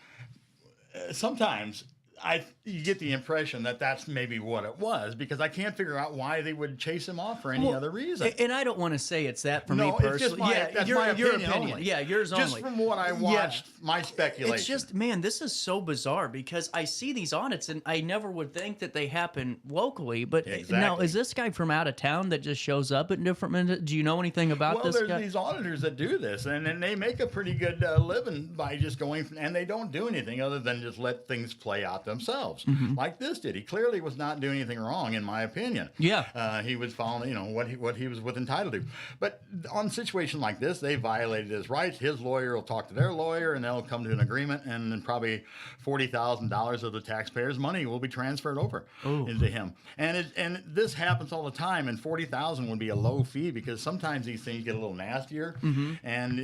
You get the impression that that's maybe what it was, because I can't figure out why they would chase him off for any other reason. And I don't want to say it's that for me personally. That's my opinion only. Yeah, yours only. Just from what I watched, my speculation. It's just, man, this is so bizarre because I see these audits and I never would think that they happen locally. But now, is this guy from out of town that just shows up at different? Do you know anything about this guy? Well, there's these auditors that do this, and they make a pretty good living by just going, and they don't do anything other than just let things play out themselves, like this did. He clearly was not doing anything wrong, in my opinion. Yeah, he was following, what he was entitled to. But on a situation like this, they violated his rights. His lawyer will talk to their lawyer, and they'll come to an agreement, and then probably $40,000 of the taxpayers' money will be transferred over into him. And this happens all the time. And $40,000 would be a low fee because sometimes these things get a little nastier, and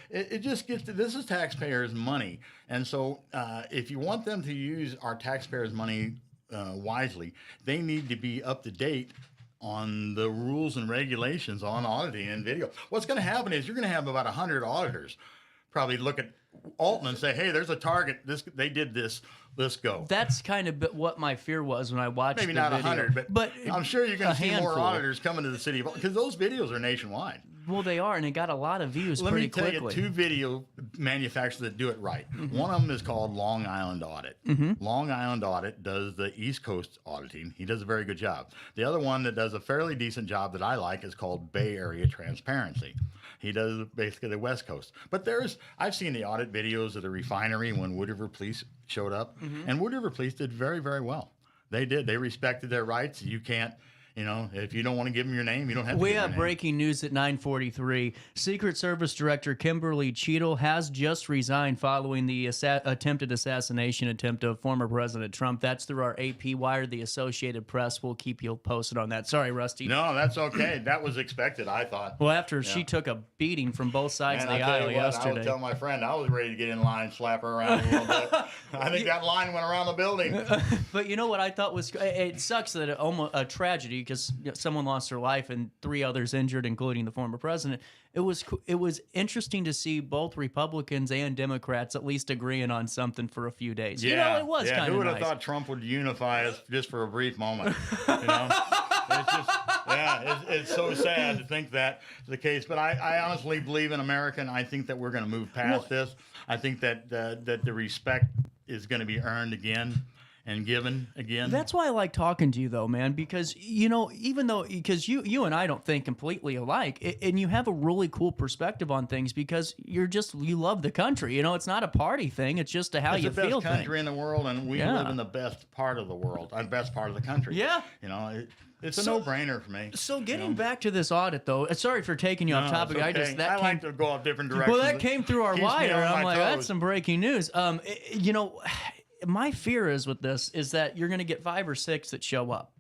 it just gets to, this is taxpayers' money. And so if you want them to use our taxpayers' money wisely, they need to be up to date on the rules and regulations on auditing and video. What's going to happen is you're going to have about 100 auditors probably look at Alton and say, "Hey, there's a target. They did this. Let's go." That's kind of what my fear was when I watched Maybe the not video. 100, but I'm sure you're going to see handful. more auditors coming to the city of Alton because those videos are nationwide. Well, they are, and it got a lot of views pretty quickly. Let me tell you 2 video manufacturers that do it right. One of them is called Long Island Audit. Long Island Audit does the East Coast auditing. He does a very good job. The other one that does a fairly decent job that I like is called Bay Area Transparency. He does basically the West Coast. But I've seen the audit videos of the refinery when Wood River Police showed up, and Wood River Police did very, very well. They did. They respected their rights. You can't, if you don't want to give them your name, you don't have to. We give have your name. breaking news at 9:43. Secret Service Director Kimberly Cheadle has just resigned following the attempted assassination attempt of former President Trump. That's through our AP wire. The Associated Press will keep you posted on that. Sorry, Rusty. No, that's okay. That was expected, I thought. Well, after she took a beating from both sides of the aisle yesterday. I would tell my friend I was ready to get in line and slap her around a little bit. I think that line went around the building. But you know what I thought was, it sucks that almost a tragedy because someone lost their life and 3 others injured, including the former president. It was interesting to see both Republicans and Democrats at least agreeing on something for a few days. Yeah, it was kind of nice. Who would have thought Trump would unify us just for a brief moment? It's just, it's so sad to think that is the case. But I honestly believe in America, and I think that we're going to move past this. I think that the respect is going to be earned again and given again. That's why I like talking to you, though, man, because, even though, because you and I don't think completely alike, and you have a really cool perspective on things because you love the country. It's not a party thing. It's just how you feel. It's the best country in the world, and we live in the best part of the world, the best part of the country. Yeah. It's a no-brainer for me. So getting back to this audit, though, sorry for taking you off topic. Okay. I like to go off different directions. Well, that came through our wire, and I'm like, toes. that's some breaking news. My fear is with this is that you're going to get 5 or 6 that show up,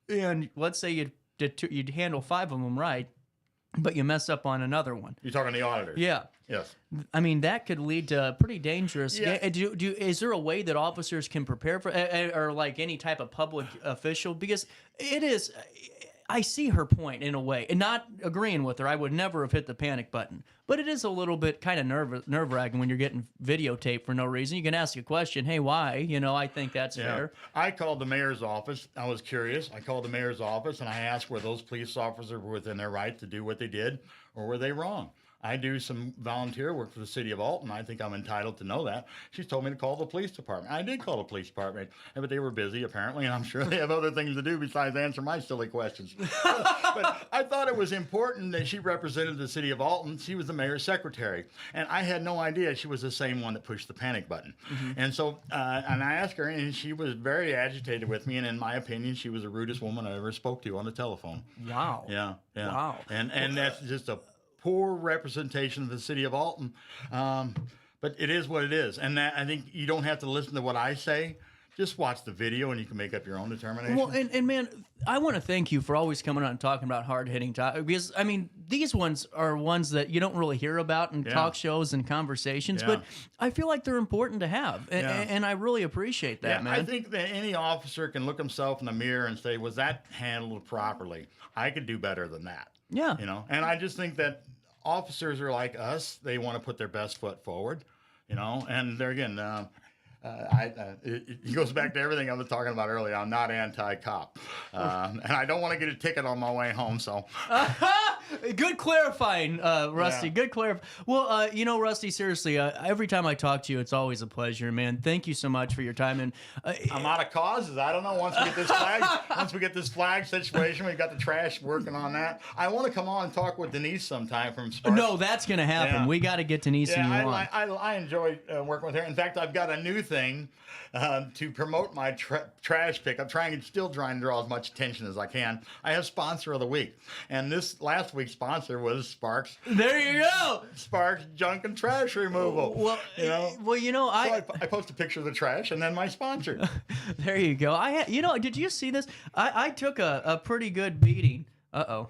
and let's say you'd handle 5 of them right, but you mess up on another one. You're talking the auditors. Yeah. Yes. I mean, that could lead to pretty dangerous. Yeah. Is there a way that officers can prepare for, or like any type of public official? Because it is, I see her point in a way, and not agreeing with her. I would never have hit the panic button. But it is a little bit kind of nerve-wracking when you're getting videotaped for no reason. You can ask a question, hey, why? You know, I think that's fair. I called the mayor's office. I was curious. I called the mayor's office, and I asked were those police officers within their right to do what they did, or were they wrong? I do some volunteer work for the city of Alton. I think I'm entitled to know that. She told me to call the police department. I did call the police department, but they were busy apparently, and I'm sure they have other things to do besides answer my silly questions. But I thought it was important that she represented the city of Alton. She was the mayor's secretary, and I had no idea she was the same one that pushed the panic button. And so, and I asked her, and she was very agitated with me, and in my opinion, she was the rudest woman I ever spoke to on the telephone. Wow. Yeah. Wow. And that's just a poor representation of the city of Alton, but it is what it is. And that, I think you don't have to listen to what I say. Just watch the video and you can make up your own determination. Well, and man, I want to thank you for always coming on and talking about hard-hitting topics, because, I mean, these ones are ones that you don't really hear about in talk shows and conversations, but I feel like they're important to have, and I really appreciate that, man. I think that any officer can look himself in the mirror and say, was that handled properly? I could do better than that. Yeah. You know, and I just think that officers are like us. They want to put their best foot forward, you know, and there again, it goes back to everything I was talking about earlier. I'm not anti-cop, and I don't want to get a ticket on my way home. So, good clarifying, Rusty. Yeah. Good clarifying. Well, you know, Rusty, seriously, every time I talk to you, it's always a pleasure, man. Thank you so much for your time. And I'm out of causes. I don't know. Once we get this flag situation, we've got the trash working on that. I want to come on and talk with Denise sometime from Sparks. No, that's going to happen. Yeah. We got to get Denise and you on. I enjoy working with her. In fact, I've got a new thing to promote my trash pick. I'm still trying to draw as much attention as I can. I have Sponsor of the Week, and this last week's sponsor was Sparks. There you go. Sparks Junk and Trash Removal. Well, I post a picture of the trash and then my sponsor. There you go. Did you see this? I took a pretty good beating. Oh,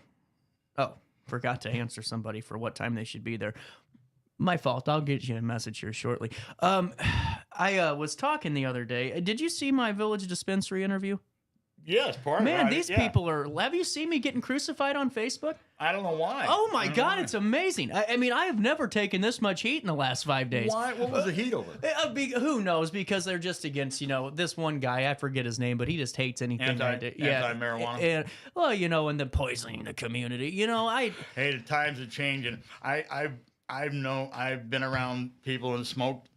forgot to answer somebody for what time they should be there. My fault. I'll get you a message here shortly. I was talking the other day. Did you see my Village Dispensary interview? Yes, part Man, these people are... Have you seen me getting crucified on Facebook? I don't know why. Oh, my God, it's amazing. I mean, I have never taken this much heat in the last 5 days. Why? What was the heat over? Who knows? Because they're just against, this one guy. I forget his name, but he just hates anything. Anti-marijuana? And, and then poisoning the community. Hey, the times are changing. I've been around people and smoked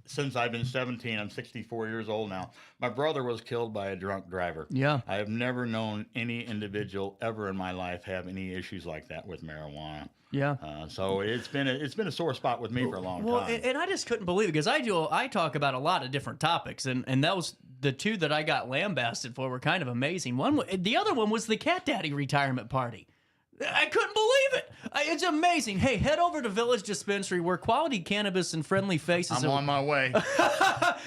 since I've been 17. I'm 64 years old now. My brother was killed by a drunk driver. Yeah. I have never known any individual ever in my life have any issues like that with marijuana. Yeah. So it's been a sore spot with me for a long time. And I just couldn't believe it, because I talk about a lot of different topics, and that was the two that I got lambasted for were kind of amazing. The other one was the Cat Daddy retirement party. I couldn't believe it. It's amazing. Hey, head over to Village Dispensary, where quality cannabis and friendly faces. I'm on my way.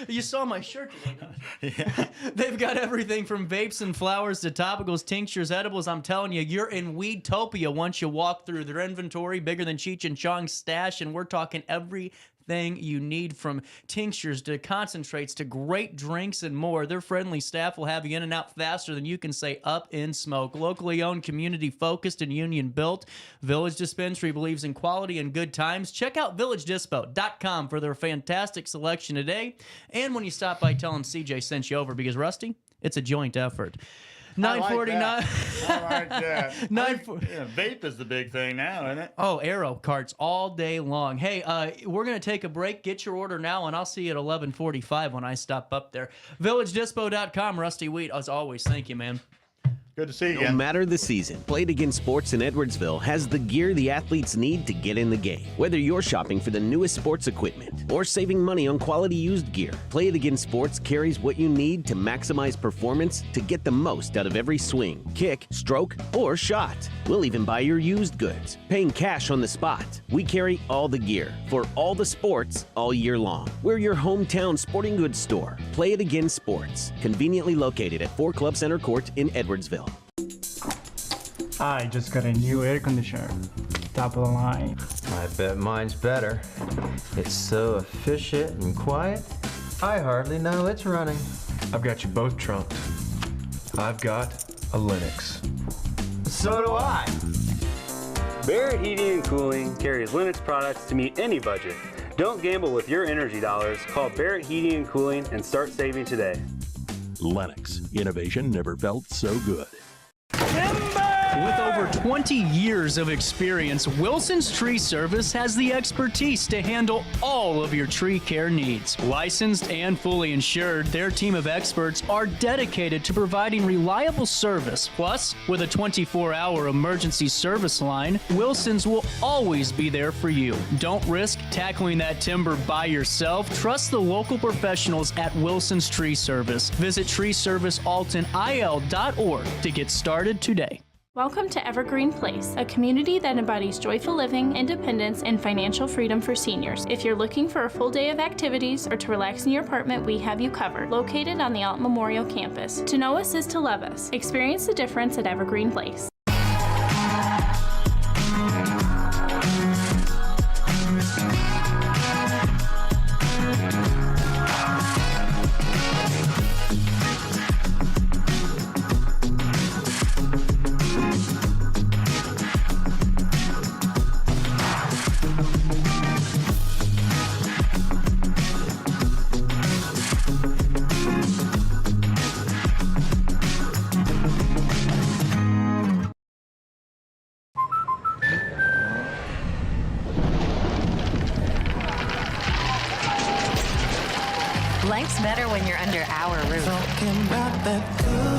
You saw my shirt today, huh? Yeah. They've got everything from vapes and flowers to topicals, tinctures, edibles. I'm telling you, you're in Weedtopia once you walk through their inventory, bigger than Cheech and Chong's stash, and we're talking everything you need, from tinctures to concentrates to great drinks and more. Their friendly staff will have you in and out faster than you can say up in smoke. Locally owned, community focused, and union built, Village Dispensary believes in quality and good times. Check out RiverBender.com for their fantastic selection today. And when you stop by, tell them CJ sent you over, because Rusty, it's a joint effort. 949. I like that. Vape is the big thing now, isn't it? Oh, Aero carts all day long. Hey, we're going to take a break. Get your order now, and I'll see you at 11:45 when I stop up there. VillageDispo.com, Rusty Wheat, as always. Thank you, man. Good to see you No matter the season, Play It Again Sports in Edwardsville has the gear the athletes need to get in the game. Whether you're shopping for the newest sports equipment or saving money on quality used gear, Play It Again Sports carries what you need to maximize performance to get the most out of every swing, kick, stroke, or shot. We'll even buy your used goods, paying cash on the spot. We carry all the gear for all the sports all year long. We're your hometown sporting goods store. Play It Again Sports, conveniently located at 4 Club Center Court in Edwardsville. I just got a new air conditioner. top of the line. I bet mine's better. It's so efficient and quiet, I hardly know it's running. I've got you both trumped. I've got a Linux. So do I. Barrett Heating and Cooling carries Linux products to meet any budget. Don't gamble with your energy dollars. Call Barrett Heating and Cooling and start saving today. Lennox. Innovation never felt so good. With over 20 years of experience, Wilson's Tree Service has the expertise to handle all of your tree care needs. Licensed and fully insured, their team of experts are dedicated to providing reliable service. Plus, with a 24-hour emergency service line, Wilson's will always be there for you. Don't risk tackling that timber by yourself. Trust the local professionals at Wilson's Tree Service. Visit treeservicealtonil.org to get started today. Welcome to Evergreen Place, a community that embodies joyful living, independence, and financial freedom for seniors. If you're looking for a full day of activities or to relax in your apartment, we have you covered. Located on the Alton Memorial Campus. To know us is to love us. Experience the difference at Evergreen Place. Life's better when you're under our roof.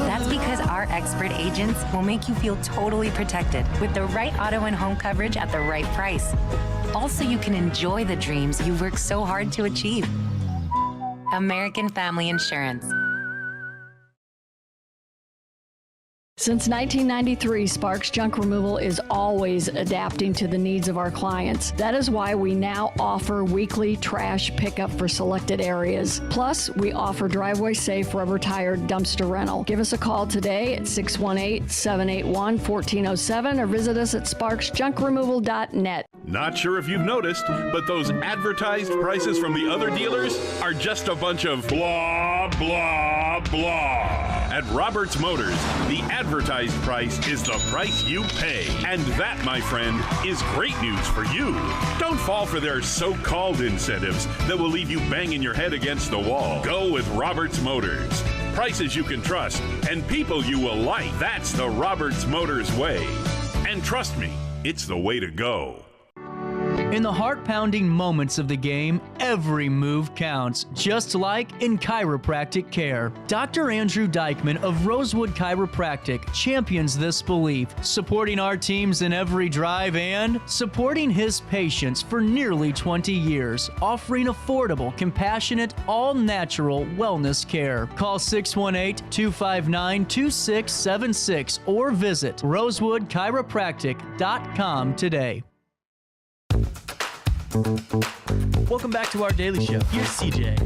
That's because our expert agents will make you feel totally protected with the right auto and home coverage at the right price. Also, you can enjoy the dreams you worked so hard to achieve. American Family Insurance. Since 1993, Sparks Junk Removal is always adapting to the needs of our clients. That is why we now offer weekly trash pickup for selected areas. Plus, we offer driveway-safe rubber-tired dumpster rental. Give us a call today at 618-781-1407 or visit us at sparksjunkremoval.net. Not sure if you've noticed, but those advertised prices from the other dealers are just a bunch of blah, blah, blah. At Roberts Motors, the advertised price is the price you pay. And that, my friend, is great news for you. Don't fall for their so-called incentives that will leave you banging your head against the wall. Go with Roberts Motors. Prices you can trust and people you will like. That's the Roberts Motors way. And trust me, it's the way to go. In the heart-pounding moments of the game, every move counts, just like in chiropractic care. Dr. Andrew Dykman of Rosewood Chiropractic champions this belief, supporting our teams in every drive and supporting his patients for nearly 20 years, offering affordable, compassionate, all-natural wellness care. Call 618-259-2676 or visit rosewoodchiropractic.com today. Welcome back to our daily show. Here's CJ.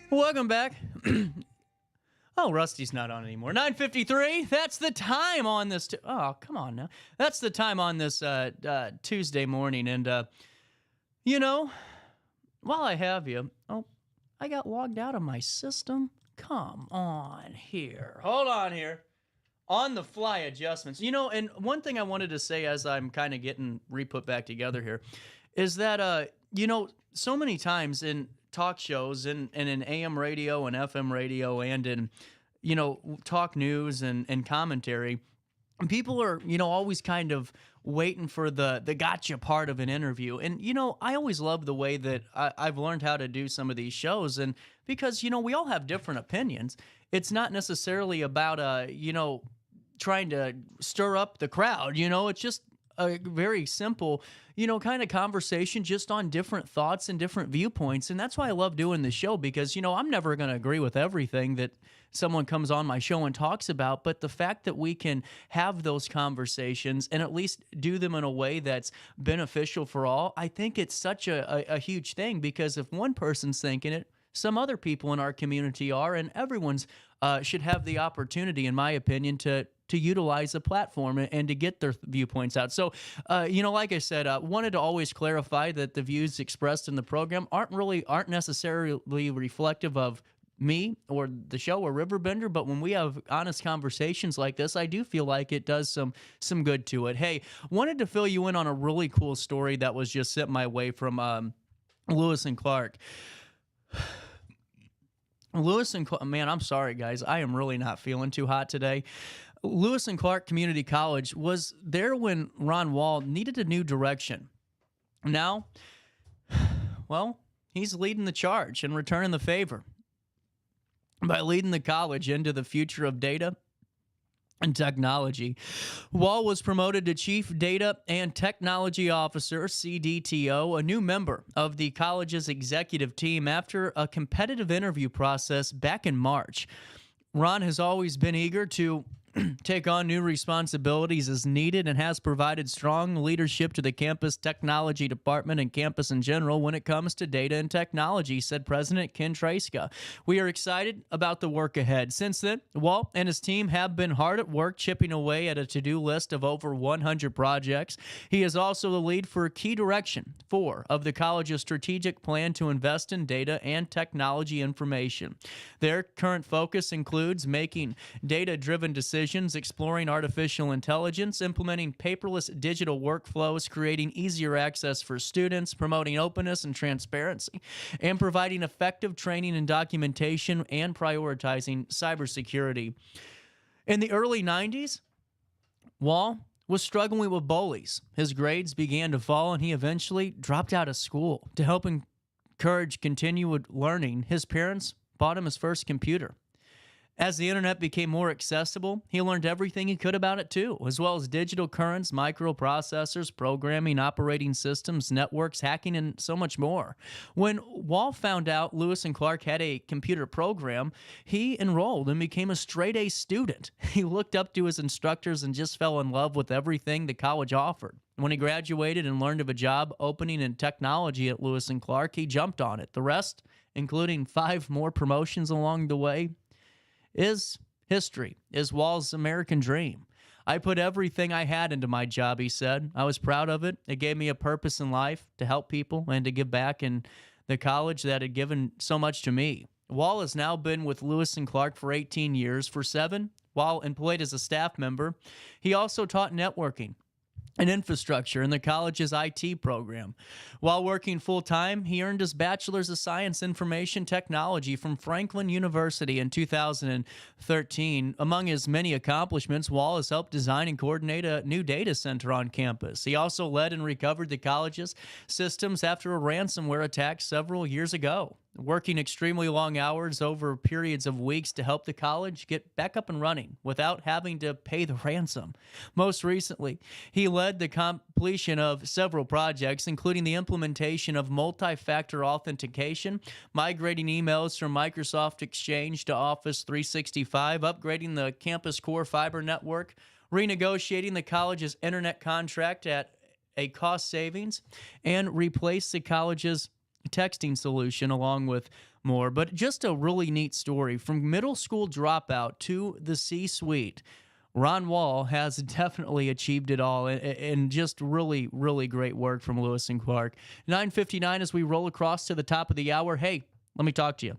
Welcome back. Oh, Rusty's not on anymore. 9:53. That's the time on this. Oh, come on now. That's the time on this Tuesday morning. And, you know, while I have you, I got logged out of my system. Come on here. Hold on here. On the fly adjustments. You know, and one thing I wanted to say as I'm kind of getting re-put back together here is that, you know, so many times in talk shows and in AM radio and FM radio and in, you know, talk news and commentary, people are, you know, always kind of waiting for the gotcha part of an interview. And, you know, I always love the way that I've learned how to do some of these shows. And because, you know, we all have different opinions. It's not necessarily about, you know, trying to stir up the crowd. You know, it's just a very simple, kind of conversation just on different thoughts and different viewpoints. And that's why I love doing this show, because, I'm never going to agree with everything that someone comes on my show and talks about. But the fact that we can have those conversations and at least do them in a way that's beneficial for all, I think it's such a huge thing, because if one person's thinking it, some other people in our community are, and everyone's should have the opportunity, in my opinion, to utilize a platform and to get their viewpoints out. So, like I said, wanted to always clarify that the views expressed in the program aren't necessarily reflective of me or the show or Riverbender, but when we have honest conversations like this, I do feel like it does some good to it. Hey, wanted to fill you in on a really cool story that was just sent my way from Lewis and Clark. Lewis and Clark, man, I'm sorry, guys. I am really not feeling too hot today. Lewis and Clark Community College was there when Ron Wall needed a new direction. Now, well, he's leading the charge and returning the favor by leading the college into the future of data and technology. Wall was promoted to Chief Data and Technology Officer, CDTO, a new member of the college's executive team after a competitive interview process back in March. Ron has always been eager to take on new responsibilities as needed and has provided strong leadership to the campus technology department and campus in general when it comes to data and technology, said President Ken Traska. We are excited about the work ahead. Since then, Walt and his team have been hard at work chipping away at a to-do list of over 100 projects. He is also the lead for Key Direction 4 of the college's strategic plan to invest in data and technology information. Their current focus includes making data-driven decisions, exploring artificial intelligence, implementing paperless digital workflows, creating easier access for students, promoting openness and transparency, and providing effective training and documentation, and prioritizing cybersecurity. In the early 90s, Wall was struggling with bullies. His grades began to fall, and he eventually dropped out of school. To help encourage continued learning, his parents bought him his first computer. As the internet became more accessible, he learned everything he could about it too, as well as digital currents, microprocessors, programming, operating systems, networks, hacking, and so much more. When Wall found out Lewis and Clark had a computer program, he enrolled and became a straight-A student. He looked up to his instructors and just fell in love with everything the college offered. When he graduated and learned of a job opening in technology at Lewis and Clark, he jumped on it. The rest, including 5 more promotions along the way, is history, is Wall's American dream. I put everything I had into my job, he said. I was proud of it. It gave me a purpose in life to help people and to give back in the college that had given so much to me. Wall has now been with Lewis and Clark for 18 years. For 7, while employed as a staff member, he also taught networking and infrastructure in the college's IT program. While working full-time, he earned his Bachelor's of Science Information Technology from Franklin University in 2013. Among his many accomplishments, Wall has helped design and coordinate a new data center on campus. He also led and recovered the college's systems after a ransomware attack several years ago, working extremely long hours over periods of weeks to help the college get back up and running without having to pay the ransom. Most recently, he led the completion of several projects, including the implementation of multi-factor authentication, migrating emails from Microsoft Exchange to Office 365, upgrading the campus core fiber network, renegotiating the college's internet contract at a cost savings, and replace the college's texting solution, along with more. But just a really neat story. From middle school dropout to the C-suite, Ron Wall has definitely achieved it all, and just really, really great work from Lewis and Clark. 9:59 as we roll across to the top of the hour. Hey, let me talk to you.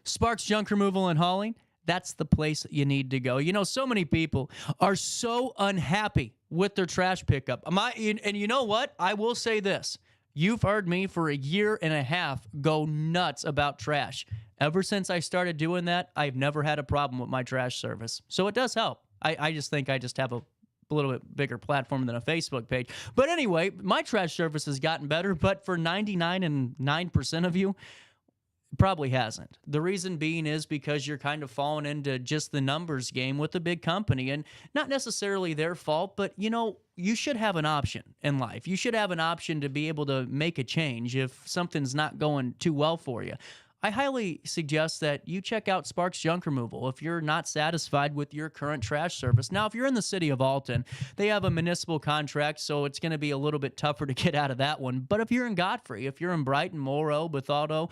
Sparks Junk Removal and Hauling, that's the place you need to go. You know, so many people are so unhappy with their trash pickup. And you know what? I will say this. You've heard me for a year and a half go nuts about trash. Ever since I started doing that, I've never had a problem with my trash service. So it does help. I just think I just have a little bit bigger platform than a Facebook page. But anyway, my trash service has gotten better. But for 99.9% of you, Probably hasn't. The reason being is because you're kind of falling into just the numbers game with a big company, and not necessarily their fault, but you should have an option in life. You should have an option to be able to make a change if something's not going too well for you. I highly suggest that you check out Sparks Junk Removal if you're not satisfied with your current trash service. Now, if you're in the city of Alton, they have a municipal contract, so it's going to be a little bit tougher to get out of that one. But if you're in Godfrey, if you're in Brighton, Morrow, Bethalto,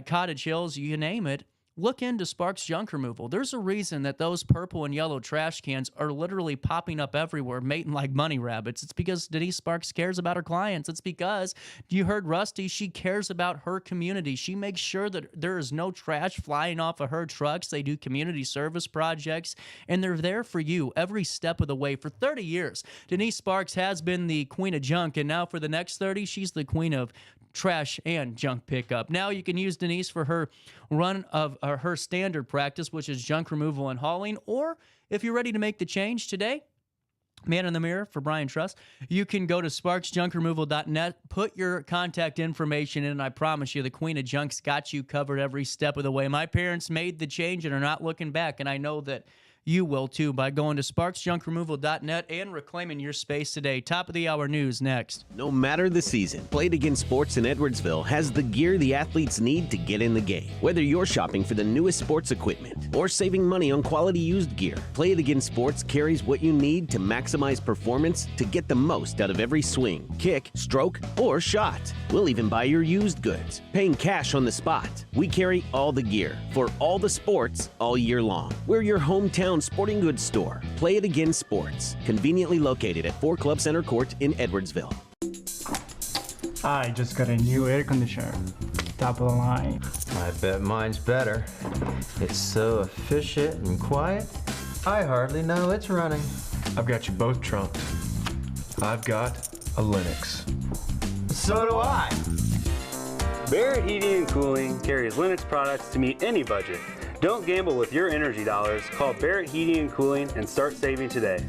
Cottage Hills, you name it, look into Sparks Junk Removal. There's a reason that those purple and yellow trash cans are literally popping up everywhere, mating like bunny rabbits. It's because Denise Sparks cares about her clients. It's because, you heard Rusty, she cares about her community. She makes sure that there is no trash flying off of her trucks. They do community service projects, and they're there for you every step of the way. For 30 years, Denise Sparks has been the queen of junk, and now for the next 30, she's the queen of trash and junk pickup. Now you can use Denise for her run of her standard practice, which is junk removal and hauling, or if you're ready to make the change today, man in the mirror for Brian Truss, you can go to sparksjunkremoval.net, put your contact information in, and I promise you the queen of junk's got you covered every step of the way. My parents made the change and are not looking back, and I know that you will too by going to sparksjunkremoval.net and reclaiming your space today. Top of the hour news next. No matter the season, Play It Again Sports in Edwardsville has the gear the athletes need to get in the game. Whether you're shopping for the newest sports equipment or saving money on quality used gear, Play It Again Sports carries what you need to maximize performance to get the most out of every swing, kick, stroke, or shot. We'll even buy your used goods, paying cash on the spot. We carry all the gear for all the sports all year long. We're your hometown sporting goods store. Play It Again Sports, conveniently located at 4 Club Center Court in Edwardsville. I just got a new air conditioner. Top of the line. I bet mine's better. It's so efficient and quiet, I hardly know it's running. I've got you both trumped. I've got a Linux. So do I. Barrett Heating and Cooling carries Linux products to meet any budget. Don't gamble with your energy dollars. Call Barrett Heating and Cooling and start saving today.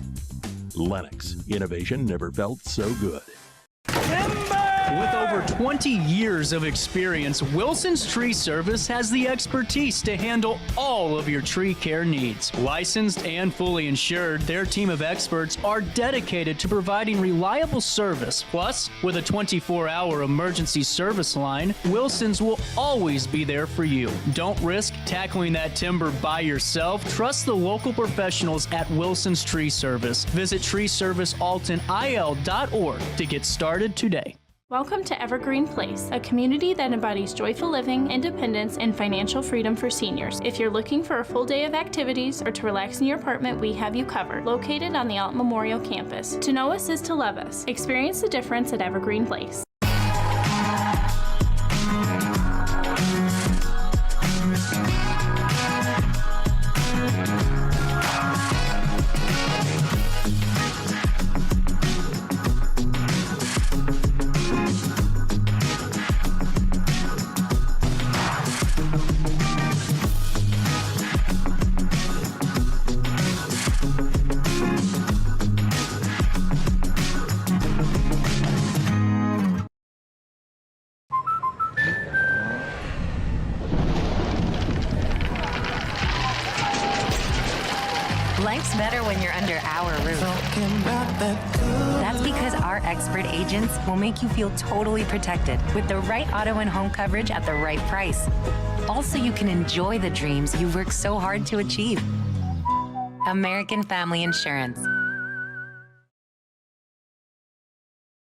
Lennox. Innovation never felt so good. With over 20 years of experience, Wilson's Tree Service has the expertise to handle all of your tree care needs. Licensed and fully insured, their team of experts are dedicated to providing reliable service. Plus, with a 24-hour emergency service line, Wilson's will always be there for you. Don't risk tackling that timber by yourself. Trust the local professionals at Wilson's Tree Service. Visit treeservicealtonil.org to get started today. Welcome to Evergreen Place, a community that embodies joyful living, independence, and financial freedom for seniors. If you're looking for a full day of activities or to relax in your apartment, we have you covered. Located on the Alton Memorial Campus. To know us is to love us. Experience the difference at Evergreen Place. Life's better when you're under our roof. That's because our expert agents will make you feel totally protected with the right auto and home coverage at the right price. Also, you can enjoy the dreams you've worked so hard to achieve. American Family Insurance.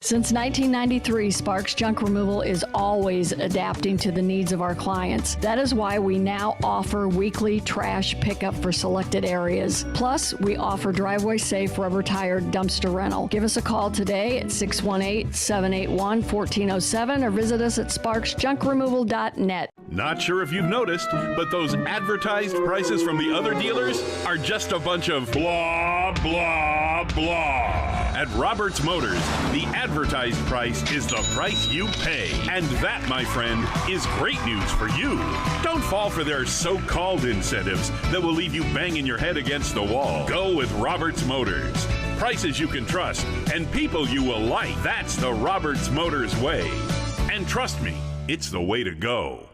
Since 1993, Sparks Junk Removal is always adapting to the needs of our clients. That is why we now offer weekly trash pickup for selected areas. Plus, we offer driveway-safe rubber-tired dumpster rental. Give us a call today at 618-781-1407 or visit us at sparksjunkremoval.net. Not sure if you've noticed, but those advertised prices from the other dealers are just a bunch of blah, blah, blah. At Roberts Motors, the advertised price is the price you pay. And that, my friend, is great news for you. Don't fall for their so-called incentives that will leave you banging your head against the wall. Go with Roberts Motors. Prices you can trust and people you will like. That's the Roberts Motors way. And trust me, it's the way to go.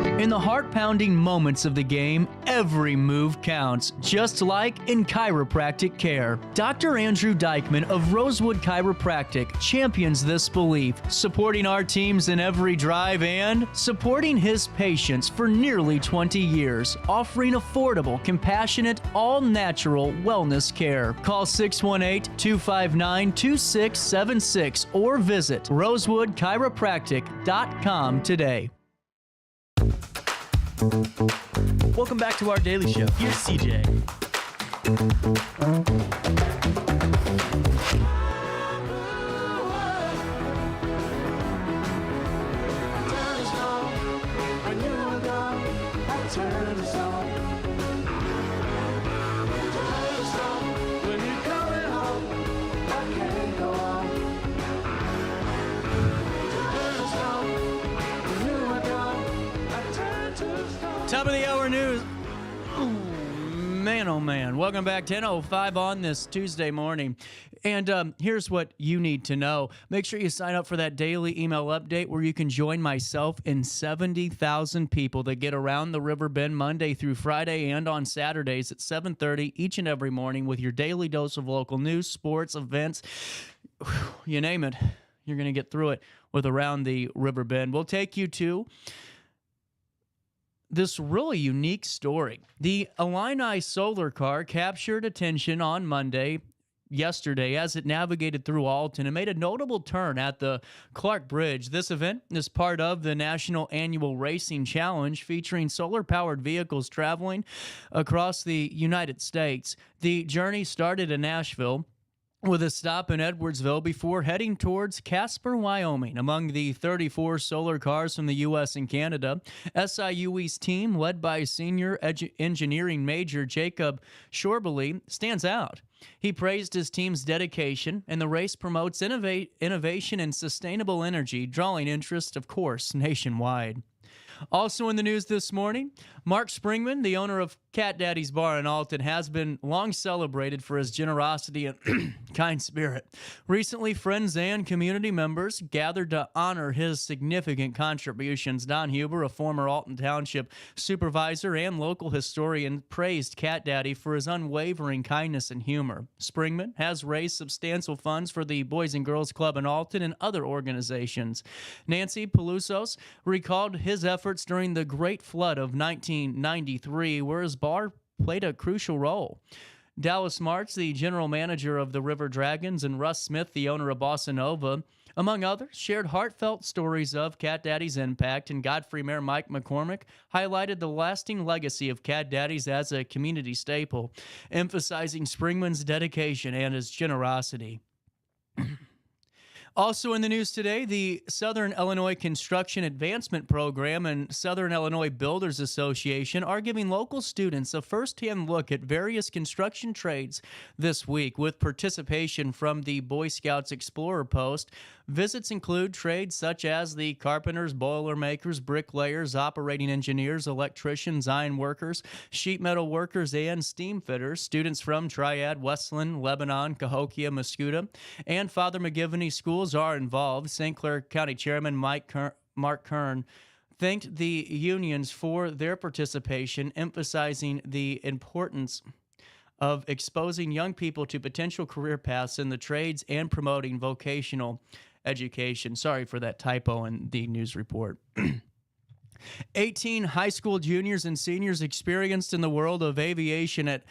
In the heart-pounding moments of the game, every move counts, just like in chiropractic care. Dr. Andrew Dykman of Rosewood Chiropractic champions this belief, supporting our teams in every drive and supporting his patients for nearly 20 years, offering affordable, compassionate, all-natural wellness care. Call 618-259-2676 or visit rosewoodchiropractic.com today. Welcome back to our daily show. Here's CJ. Top of the hour news. Ooh, man, oh man. Welcome back, 10:05 on this Tuesday morning. And here's what you need to know. Make sure you sign up for that daily email update where you can join myself and 70,000 people that get around the Riverbend Monday through Friday and on Saturdays at 7:30 each and every morning with your daily dose of local news, sports, events, you name it. You're going to get through it with Around the Riverbend. We'll take you to this really unique story. The Illini solar car captured attention on yesterday, as it navigated through Alton and made a notable turn at the Clark Bridge. This event is part of the National Annual Racing Challenge, featuring solar-powered vehicles traveling across the United States. The journey started in Nashville, with a stop in Edwardsville before heading towards Casper, Wyoming. Among the 34 solar cars from the U.S. and Canada, SIUE's team, led by senior engineering major Jacob Shorbely, stands out. He praised his team's dedication, and the race promotes innovation and sustainable energy, drawing interest, of course, nationwide. Also in the news this morning, Mark Springman, the owner of Cat Daddy's Bar in Alton, has been long celebrated for his generosity and kind spirit. Recently, friends and community members gathered to honor his significant contributions. Don Huber, a former Alton Township supervisor and local historian, praised Cat Daddy for his unwavering kindness and humor. Springman has raised substantial funds for the Boys and Girls Club in Alton and other organizations. Nancy Pelusos recalled his efforts during the Great Flood of 1993, where his bar played a crucial role. Dallas Martz, the general manager of the River Dragons, and Russ Smith, the owner of Bossa Nova, among others, shared heartfelt stories of Cat Daddy's impact, and Godfrey Mayor Mike McCormick highlighted the lasting legacy of Cat Daddy's as a community staple, emphasizing Springman's dedication and his generosity. Also in the news today, the Southern Illinois Construction Advancement Program and Southern Illinois Builders Association are giving local students a first-hand look at various construction trades this week, with participation from the Boy Scouts Explorer Post. Visits include trades such as the carpenters, boilermakers, bricklayers, operating engineers, electricians, iron workers, sheet metal workers, and steam fitters. Students from Triad, Westland, Lebanon, Cahokia, Mascoutah, and Father McGivney schools are involved. St. Clair County Chairman Mark Kern thanked the unions for their participation, emphasizing the importance of exposing young people to potential career paths in the trades and promoting vocational education. Sorry for that typo in the news report. 18 high school juniors and seniors experienced in the world of aviation at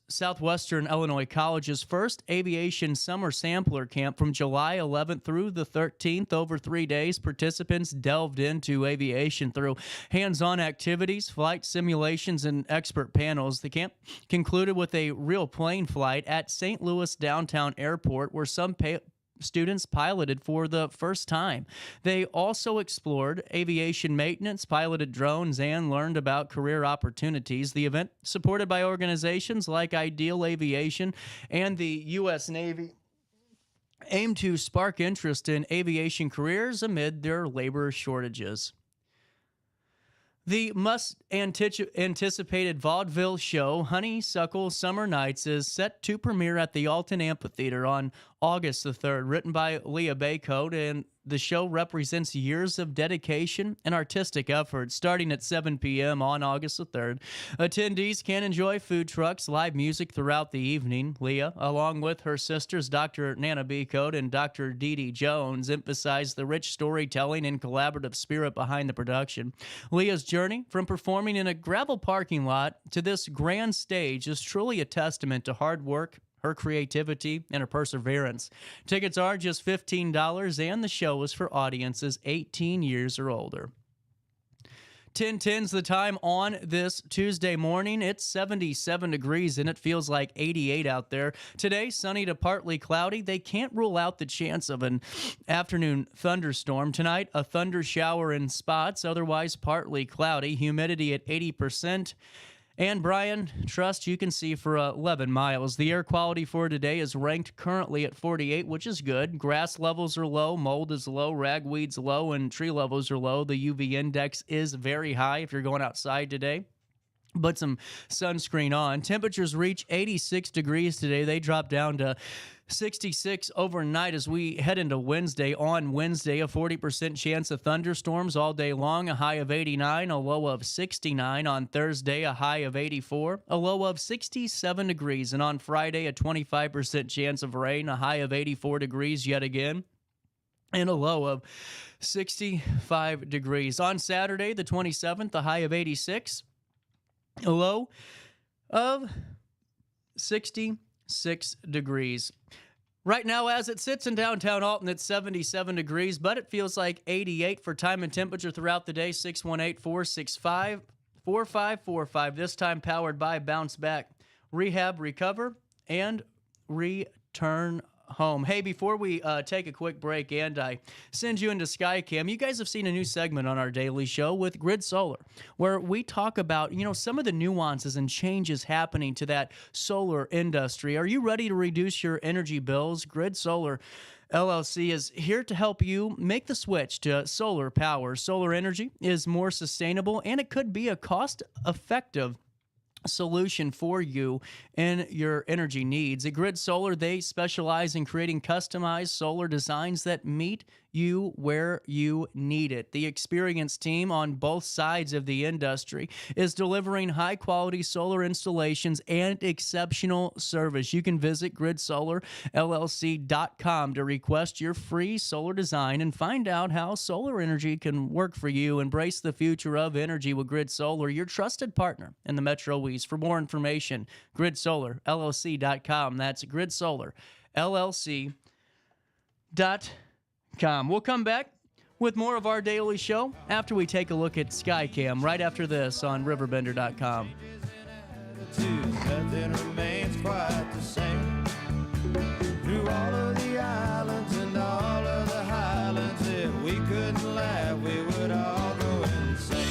Southwestern Illinois College's first aviation summer sampler camp from July 11th through the 13th. Over 3 days, participants delved into aviation through hands-on activities, flight simulations, and expert panels. The camp concluded with a real plane flight at St. Louis Downtown Airport, where some students piloted for the first time. They also explored aviation maintenance, piloted drones, and learned about career opportunities. The event, supported by organizations like Ideal Aviation and the U.S. Navy, aimed to spark interest in aviation careers amid their labor shortages. The much-anticipated vaudeville show, Honeysuckle Summer Nights, is set to premiere at the Alton Amphitheater on August the 3rd, written by Leah Baycoat, and the show represents years of dedication and artistic effort. Starting at 7 p.m. on August the 3rd, attendees can enjoy food trucks, live music throughout the evening. Leah, along with her sisters, Dr. Nana Baycoat and Dr. Dee Dee Jones, emphasized the rich storytelling and collaborative spirit behind the production. Leah's journey from performing in a gravel parking lot to this grand stage is truly a testament to hard work, her creativity, and her perseverance. Tickets are just $15, and the show is for audiences 18 years or older. 10:10's the time on this Tuesday morning. It's 77 degrees and it feels like 88 out there. Today, sunny to partly cloudy. They can't rule out the chance of an afternoon thunderstorm. Tonight, a thunder shower in spots, otherwise partly cloudy. Humidity at 80%. And Brian, trust you can see for 11 miles. The air quality for today is ranked currently at 48, which is good. Grass levels are low, mold is low, ragweed's low, and tree levels are low. The UV index is very high if you're going outside today. Put some sunscreen on. Temperatures reach 86 degrees today. They drop down to 66 overnight as we head into Wednesday. On Wednesday, a 40% chance of thunderstorms all day long, a high of 89, a low of 69. On Thursday, a high of 84, a low of 67 degrees. And on Friday, a 25% chance of rain, a high of 84 degrees yet again, and a low of 65 degrees. On Saturday, the 27th, a high of 86, a low of 66 degrees. Right now, as it sits in downtown Alton, it's 77 degrees, but it feels like 88 for time and temperature throughout the day. 618-465-4545. This time powered by Bounce Back Rehab, Recover, and Return Home. Hey, before we take a quick break and I send you into SkyCam, you guys have seen a new segment on our daily show with Grid Solar, where we talk about, some of the nuances and changes happening to that solar industry. Are you ready to reduce your energy bills? Grid Solar LLC is here to help you make the switch to solar power. Solar energy is more sustainable, and it could be a cost-effective solution for you and your energy needs. At Grid Solar, they specialize in creating customized solar designs that meet you where you need it. The experienced team on both sides of the industry is delivering high-quality solar installations and exceptional service. You can visit gridsolarllc.com to request your free solar design and find out how solar energy can work for you. Embrace the future of energy with Grid Solar, your trusted partner in the Metro East. For more information, gridsolarllc.com. That's gridsolarllc.com. We'll come back with more of our daily show after we take a look at SkyCam right after this on RiverBender.com. Nothing remains quite the same. Through all of the islands and all of the highlands, if we couldn't laugh, we would all go insane.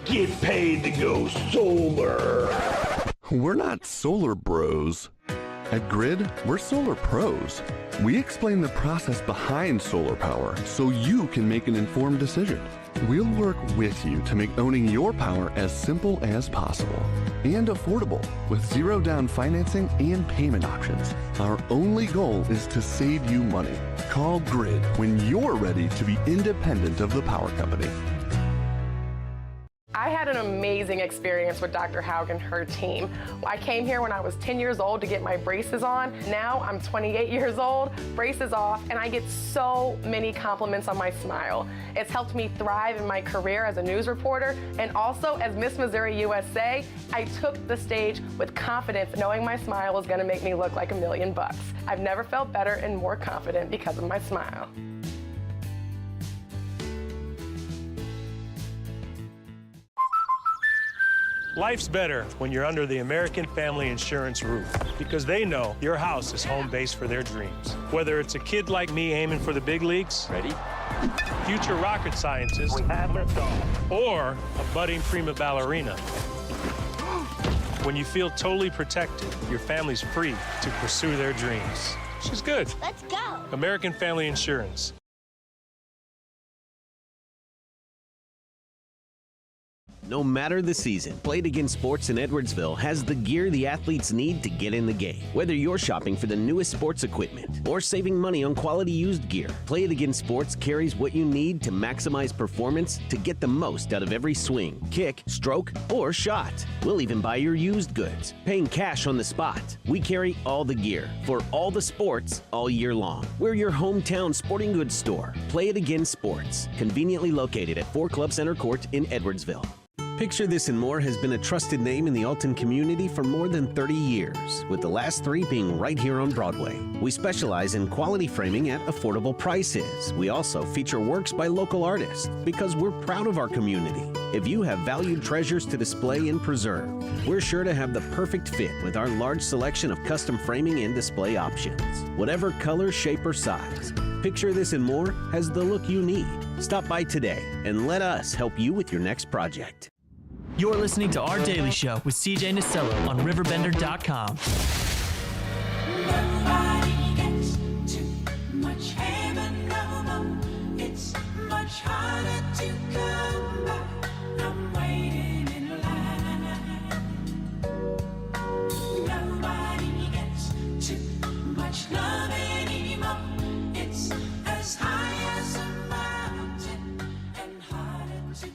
Get paid to go solar. We're not solar bros. At Grid, we're solar pros. We explain the process behind solar power so you can make an informed decision. We'll work with you to make owning your power as simple as possible and affordable with zero down financing and payment options. Our only goal is to save you money. Call Grid when you're ready to be independent of the power company. I had an amazing experience with Dr. Haug and her team. I came here when I was 10 years old to get my braces on. Now I'm 28 years old, braces off, and I get so many compliments on my smile. It's helped me thrive in my career as a news reporter, and also as Miss Missouri USA, I took the stage with confidence, knowing my smile was gonna make me look like $1 million. I've never felt better and more confident because of my smile. Life's better when you're under the American Family Insurance roof because they know your house is home base for their dreams. Whether it's a kid like me aiming for the big leagues, ready? Future rocket scientist, or a budding prima ballerina. When you feel totally protected, your family's free to pursue their dreams. She's good. Let's go. American Family Insurance. No matter the season, Play It Again Sports in Edwardsville has the gear the athletes need to get in the game. Whether you're shopping for the newest sports equipment or saving money on quality used gear, Play It Again Sports carries what you need to maximize performance to get the most out of every swing, kick, stroke, or shot. We'll even buy your used goods, paying cash on the spot. We carry all the gear for all the sports all year long. We're your hometown sporting goods store. Play It Again Sports, conveniently located at 4 Club Center Court in Edwardsville. Picture This and More has been a trusted name in the Alton community for more than 30 years, with the last 3 being right here on Broadway. We specialize in quality framing at affordable prices. We also feature works by local artists because we're proud of our community. If you have valued treasures to display and preserve, we're sure to have the perfect fit with our large selection of custom framing and display options. Whatever color, shape, or size, Picture This and More has the look you need. Stop by today and let us help you with your next project. You're listening to Our Daily Show with CJ Nasello on RiverBender.com. Nobody gets too much heaven no more. It's much harder to come by. I'm waiting in line. Nobody gets too much love anymore. It's as high as a mountain and harder to climb.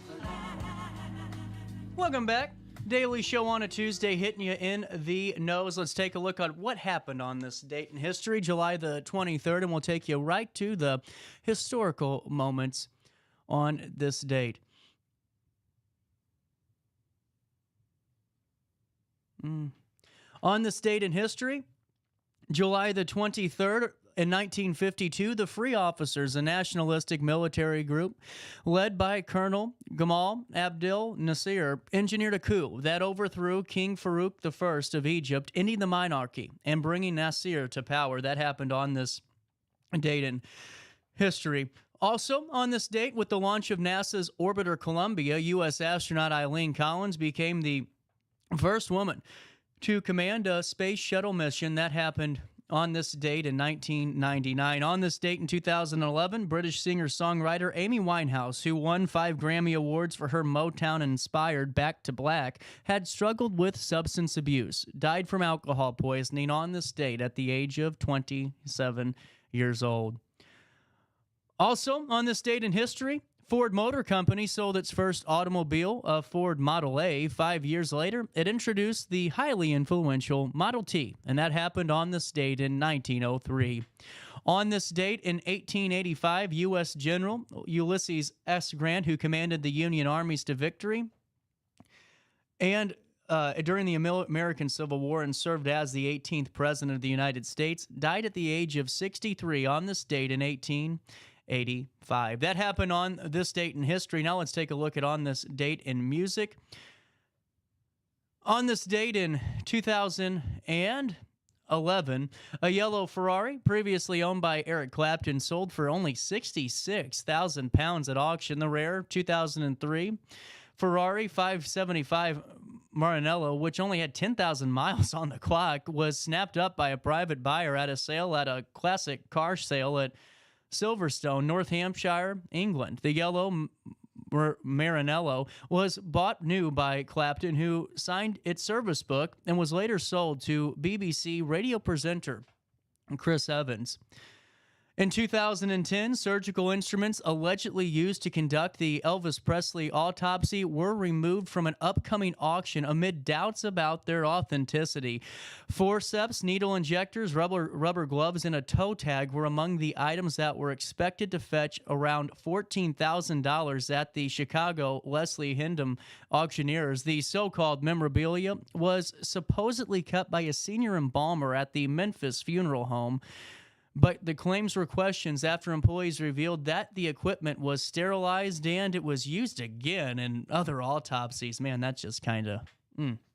Welcome back. Daily Show on a Tuesday, hitting you in the nose. Let's take a look at what happened on this date in history, July the 23rd, and we'll take you right to the historical moments on this date. On this date in history, July the 23rd, in 1952, the Free Officers, a nationalistic military group led by Colonel Gamal Abdel Nasser, engineered a coup that overthrew King Farouk I of Egypt, ending the monarchy and bringing Nasser to power. That happened on this date in history. Also, on this date, with the launch of NASA's orbiter Columbia, U.S. astronaut Eileen Collins became the first woman to command a space shuttle mission. That happened on this date in 1999. On this date in 2011, British singer-songwriter Amy Winehouse, who won 5 Grammy Awards for her Motown-inspired Back to Black, had struggled with substance abuse, died from alcohol poisoning on this date at the age of 27 years old. Also, on this date in history, Ford Motor Company sold its first automobile, a Ford Model A. 5 years later, it introduced the highly influential Model T, and that happened on this date in 1903. On this date in 1885, U.S. General Ulysses S. Grant, who commanded the Union armies to victory, and during the American Civil War and served as the 18th President of the United States, died at the age of 63 on this date in 1885. That happened on this date in history. Now let's take a look at on this date in music. On this date in 2011, a yellow Ferrari, previously owned by Eric Clapton, sold for only £66,000 at auction. The rare 2003 Ferrari 575 Maranello, which only had 10,000 miles on the clock, was snapped up by a private buyer at a sale at a classic car sale at Silverstone, North Hampshire, England. The yellow Maranello was bought new by Clapton, who signed its service book and was later sold to BBC radio presenter Chris Evans. In 2010, surgical instruments allegedly used to conduct the Elvis Presley autopsy were removed from an upcoming auction amid doubts about their authenticity. Forceps, needle injectors, rubber gloves, and a toe tag were among the items that were expected to fetch around $14,000 at the Chicago Leslie Hyndman auctioneers. The so-called memorabilia was supposedly cut by a senior embalmer at the Memphis funeral home, but the claims were questioned after employees revealed that the equipment was sterilized and it was used again in other autopsies. Man, that's just kind of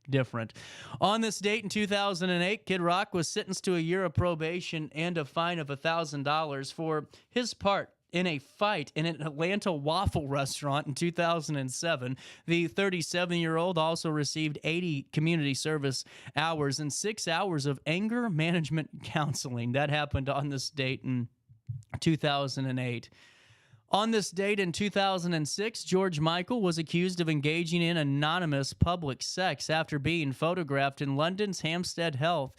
different. On this date in 2008, Kid Rock was sentenced to a year of probation and a fine of $1,000 for his part in a fight in an Atlanta waffle restaurant in 2007. The 37-year-old also received 80 community service hours and 6 hours of anger management counseling. That happened on this date in 2008. On this date in 2006, George Michael was accused of engaging in anonymous public sex after being photographed in London's Hampstead Heath,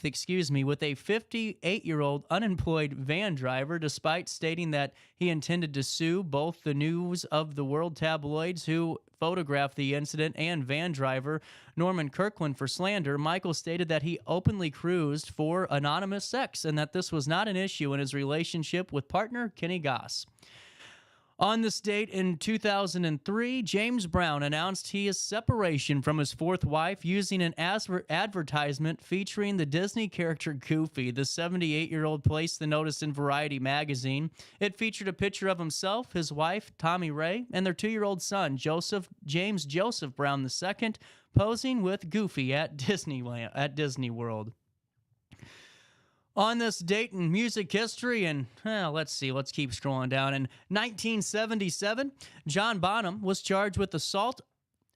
with a 58-year-old unemployed van driver, despite stating that he intended to sue both the News of the World tabloids who photographed the incident and van driver Norman Kirkland for slander. Michael stated that he openly cruised for anonymous sex and that this was not an issue in his relationship with partner Kenny Goss. On this date in 2003, James Brown announced his separation from his fourth wife using an advertisement featuring the Disney character Goofy. The 78-year-old placed the notice in Variety magazine. It featured a picture of himself, his wife, Tommy Ray, and their 2-year-old son, James Joseph Brown II, posing with Goofy at Disney World. On this date in music history, and let's keep scrolling down. In 1977, John Bonham was charged with assault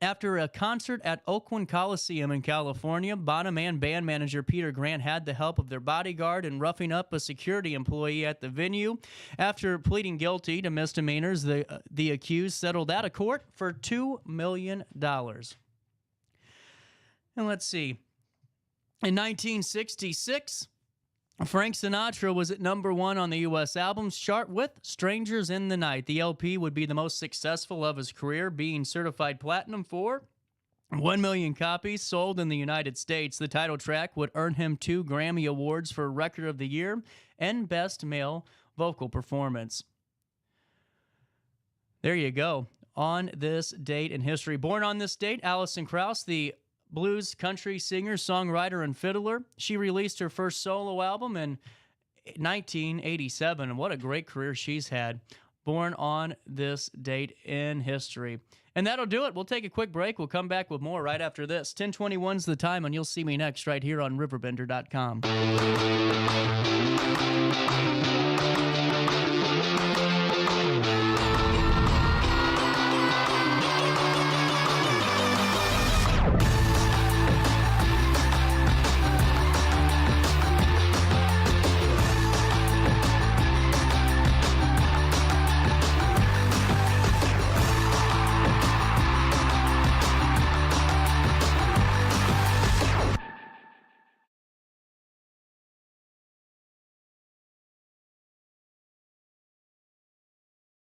after a concert at Oakland Coliseum in California. Bonham and band manager Peter Grant had the help of their bodyguard in roughing up a security employee at the venue. After pleading guilty to misdemeanors, the accused settled out of court for $2 million. And let's see. In 1966, Frank Sinatra was at number 1 on the U.S. albums chart with Strangers in the Night. The LP would be the most successful of his career, being certified platinum for 1 million copies sold in the United States. The title track would earn him 2 Grammy Awards for Record of the Year and Best Male Vocal Performance. There you go. On this date in history. Born on this date, Alison Krauss, the blues country singer, songwriter, and fiddler. She released her first solo album in 1987, and what a great career she's had. Born on this date in history. And that'll do it. We'll take a quick break. We'll come back with more right after this. 10:21's the time, and you'll see me next right here on RiverBender.com.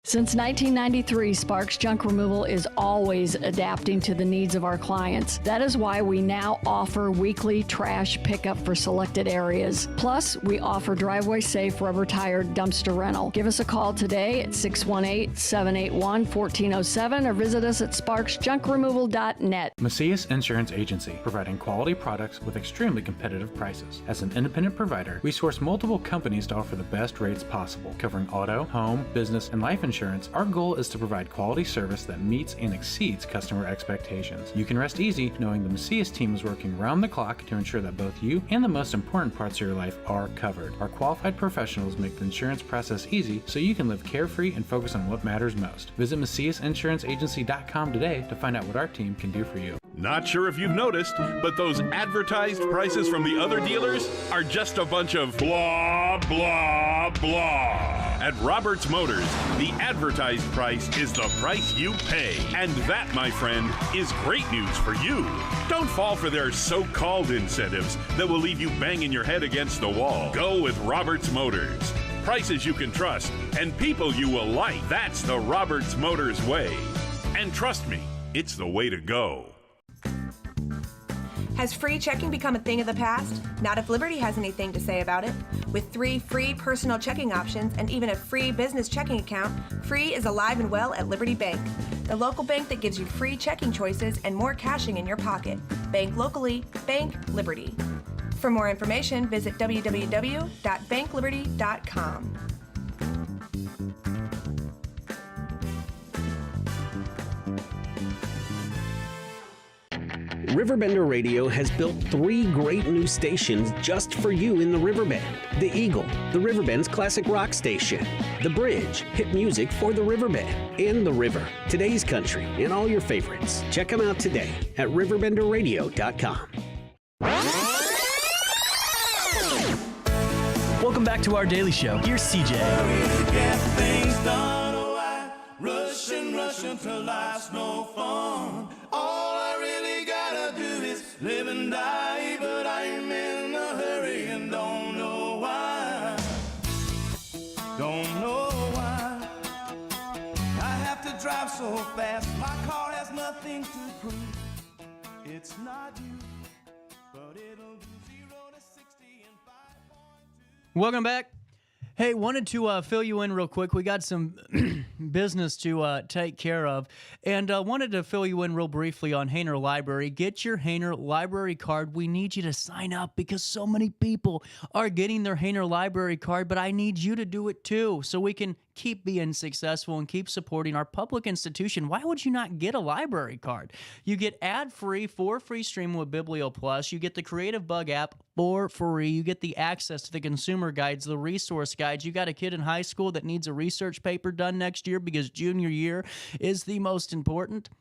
Since 1993, Sparks Junk Removal is always adapting to the needs of our clients. That is why we now offer weekly trash pickup for selected areas. Plus, we offer driveway-safe rubber-tired dumpster rental. Give us a call today at 618-781-1407 or visit us at sparksjunkremoval.net. Macias Insurance Agency, providing quality products with extremely competitive prices. As an independent provider, we source multiple companies to offer the best rates possible, covering auto, home, business, and life insurance. Our goal is to provide quality service that meets and exceeds customer expectations. You can rest easy knowing the Macias team is working round the clock to ensure that both you and the most important parts of your life are covered. Our qualified professionals make the insurance process easy so you can live carefree and focus on what matters most. Visit MaciasInsuranceAgency.com today to find out what our team can do for you. Not sure if you've noticed, but those advertised prices from the other dealers are just a bunch of blah, blah, blah. At Roberts Motors, the advertised price is the price you pay. And that, my friend, is great news for you. Don't fall for their so-called incentives that will leave you banging your head against the wall. Go with Roberts Motors. Prices you can trust and people you will like. That's the Roberts Motors way. And trust me, it's the way to go. Has free checking become a thing of the past? Not if Liberty has anything to say about it. With 3 free personal checking options and even a free business checking account, free is alive and well at Liberty Bank, the local bank that gives you free checking choices and more cashing in your pocket. Bank locally, bank Liberty. For more information, visit www.bankliberty.com. Riverbender Radio has built 3 great new stations just for you in the Riverbend. The Eagle, the Riverbend's classic rock station. The Bridge, hit music for the Riverbend. And The River, today's country, and all your favorites. Check them out today at RiverBender.com. Welcome back to our daily show. Here's CJ. country life's no fun. All I really gotta do is live and die, but I'm in a hurry and don't know why. Don't know why I have to drive so fast. My car has nothing to prove. It's not you, but it'll do 0 to 60 in 5.2. Welcome back. Hey, wanted to fill you in real quick. We got some business to take care of, and wanted to fill you in real briefly on Hainer Library. Get your Hainer Library card. We need you to sign up because so many people are getting their Hainer Library card, but I need you to do it too so we can keep being successful and keep supporting our public institution. Why would you not get a library card? You get ad-free for free streaming with Biblio Plus. You get the Creative Bug app for free. You get the access to the consumer guides, the resource guides. You got a kid in high school that needs a research paper done next year because junior year is the most important.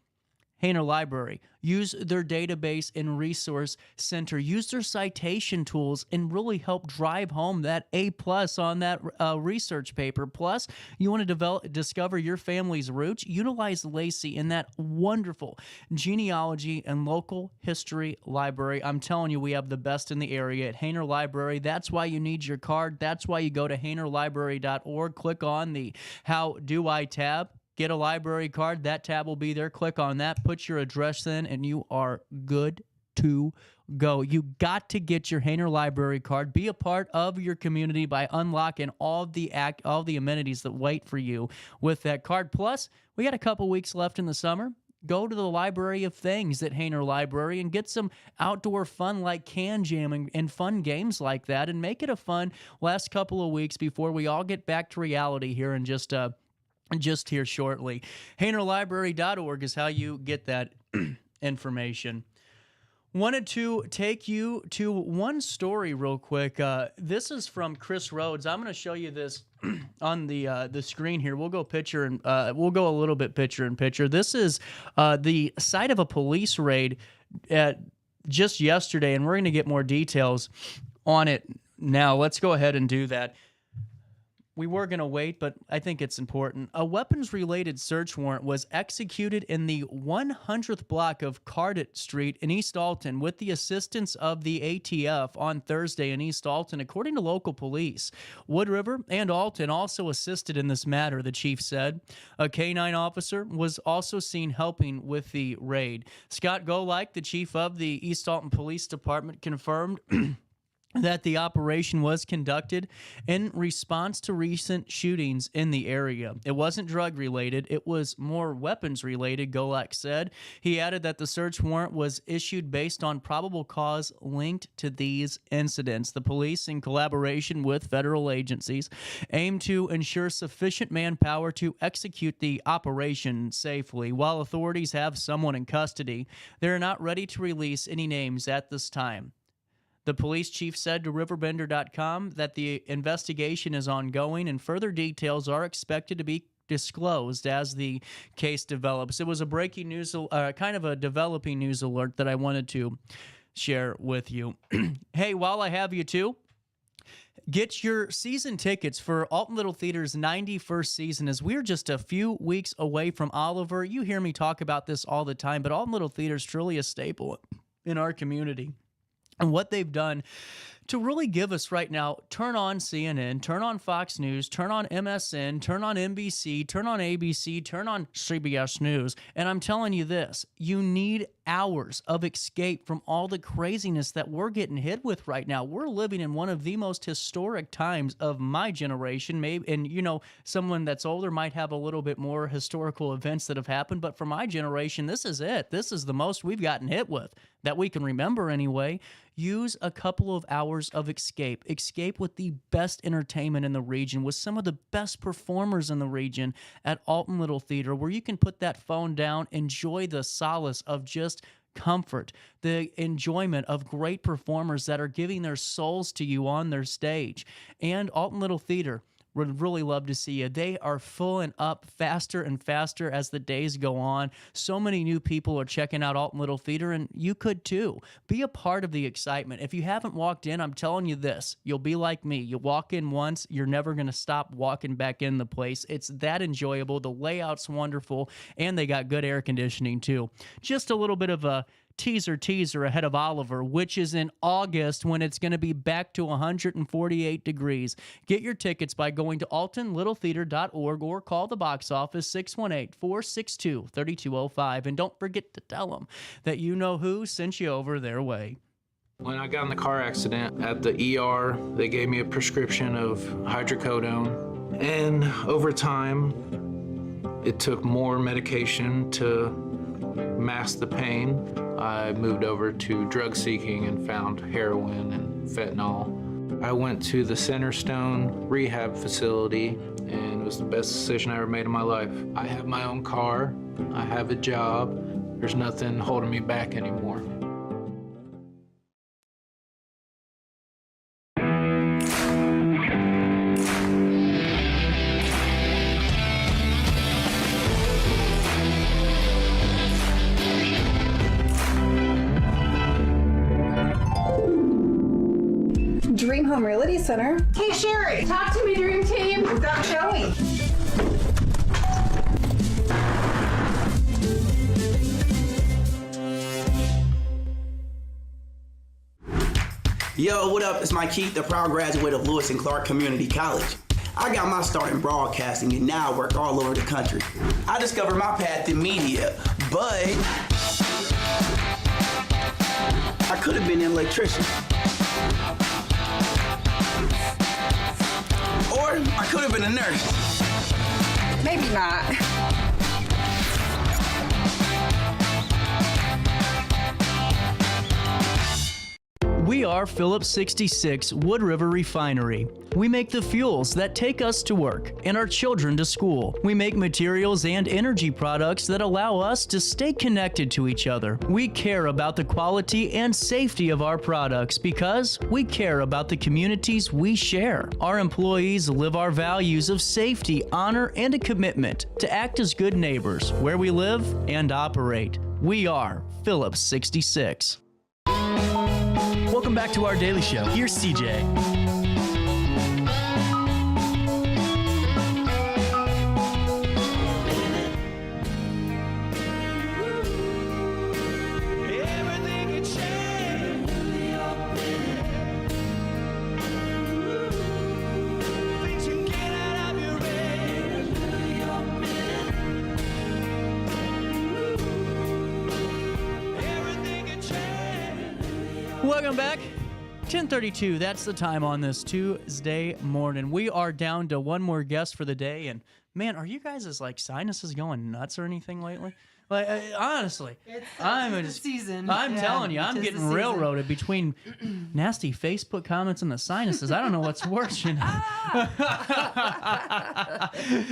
Hainer Library. Use their database and resource center. Use their citation tools and really help drive home that A+ on that research paper. Plus, you want to discover your family's roots? Utilize Lacey in that wonderful genealogy and local history library. I'm telling you, we have the best in the area at Hainer Library. That's why you need your card. That's why you go to HainerLibrary.org. Click on the How Do I tab. Get a library card. That tab will be there. Click on that. Put your address in, and you are good to go. You got to get your Hainer Library card. Be a part of your community by unlocking all the amenities that wait for you with that card. Plus, we got a couple weeks left in the summer. Go to the Library of Things at Hainer Library and get some outdoor fun like can jamming and fun games like that, and make it a fun last couple of weeks before we all get back to reality here in just here shortly. HainerLibrary.org is how you get that information. Wanted to take you to one story real quick. This is from Chris Rhodes. I'm going to show you this on the screen here. We'll go picture and we'll go a little bit picture in picture. This is the site of a police raid just yesterday, and we're going to get more details on it now. Let's go ahead and do that. We were going to wait, but I think it's important. A weapons-related search warrant was executed in the 100th block of Cardet Street in East Alton with the assistance of the ATF on Thursday in East Alton, according to local police. Wood River and Alton also assisted in this matter, the chief said. A K-9 officer was also seen helping with the raid. Scott Golick, the chief of the East Alton Police Department, confirmed that the operation was conducted in response to recent shootings in the area. It wasn't drug-related. It was more weapons-related, Golak said. He added that the search warrant was issued based on probable cause linked to these incidents. The police, in collaboration with federal agencies, aim to ensure sufficient manpower to execute the operation safely. While authorities have someone in custody, they are not ready to release any names at this time. The police chief said to RiverBender.com that the investigation is ongoing and further details are expected to be disclosed as the case develops. It was a breaking news, kind of a developing news alert that I wanted to share with you. Hey, while I have you too, get your season tickets for Alton Little Theater's 91st season, as we're just a few weeks away from Oliver. You hear me talk about this all the time, but Alton Little Theater is truly a staple in our community. And what they've done to really give us right now, turn on CNN, turn on Fox News, turn on MSN, turn on NBC, turn on ABC, turn on CBS News. And I'm telling you this, you need hours of escape from all the craziness that we're getting hit with right now. We're living in one of the most historic times of my generation. Maybe, and you know, someone that's older might have a little bit more historical events that have happened, but for my generation, this is it. This is the most we've gotten hit with that we can remember anyway. Use a couple of hours of escape. Escape with the best entertainment in the region, with some of the best performers in the region at Alton Little Theater, where you can put that phone down, enjoy the solace of just comfort, the enjoyment of great performers that are giving their souls to you on their stage. And Alton Little Theater, Would really love to see you. They are filling up faster and faster as the days go on. So many new people are checking out Alton Little Theater, and you could too. Be a part of the excitement. If you haven't walked in, I'm telling you this, you'll be like me. You walk in once, you're never going to stop walking back in the place. It's that enjoyable. The layout's wonderful, and they got good air conditioning too. Just a little bit of a teaser ahead of Oliver, which is in August when it's going to be back to 148 degrees. Get your tickets by going to altonlittletheater.org or call the box office 618-462-3205. And don't forget to tell them that you know who sent you over their way. When I got in the car accident at the ER, they gave me a prescription of hydrocodone. And over time, it took more medication to mask the pain. I moved over to drug seeking and found heroin and fentanyl. I went to the Centerstone rehab facility, and it was the best decision I ever made in my life. I have my own car, I have a job, there's nothing holding me back anymore. Dream Home Realty Center. Hey, Sherry. Talk to me, Dream Team. We've got Joey. Yo, what up? It's Mike Keith, the proud graduate of Lewis and Clark Community College. I got my start in broadcasting and now I work all over the country. I discovered my path in media, but I could have been an electrician. Or I could have been a nurse. Maybe not. We are Phillips 66 Wood River Refinery. We make the fuels that take us to work and our children to school. We make materials and energy products that allow us to stay connected to each other. We care about the quality and safety of our products because we care about the communities we share. Our employees live our values of safety, honor, and a commitment to act as good neighbors where we live and operate. We are Phillips 66. Welcome back to our daily show. Here's CJ. Welcome back. 10:32, that's the time on this Tuesday morning. We are down to one more guest for the day, and man, are you guys' like sinuses going nuts or anything lately? Like honestly, it's the season. I'm telling you, I'm getting railroaded between nasty Facebook comments and the sinuses. I don't know what's worse, you know.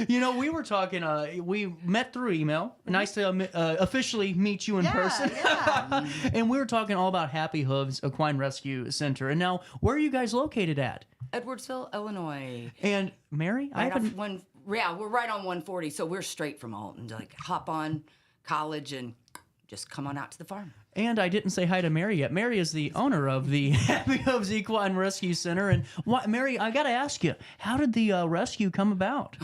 You know, we were talking. We met through email. Nice to officially meet you in person. Yeah. And we were talking all about Happy Hooves Equine Rescue Center. And now, where are you guys located at? Edwardsville, Illinois. And Mary, we're right on 140, so we're straight from Alton. Like hop on college and just come on out to the farm. And I didn't say hi to Mary yet. Mary is the owner of the Happy Hooves Equine Rescue Center. And Mary, I got to ask you, how did the rescue come about?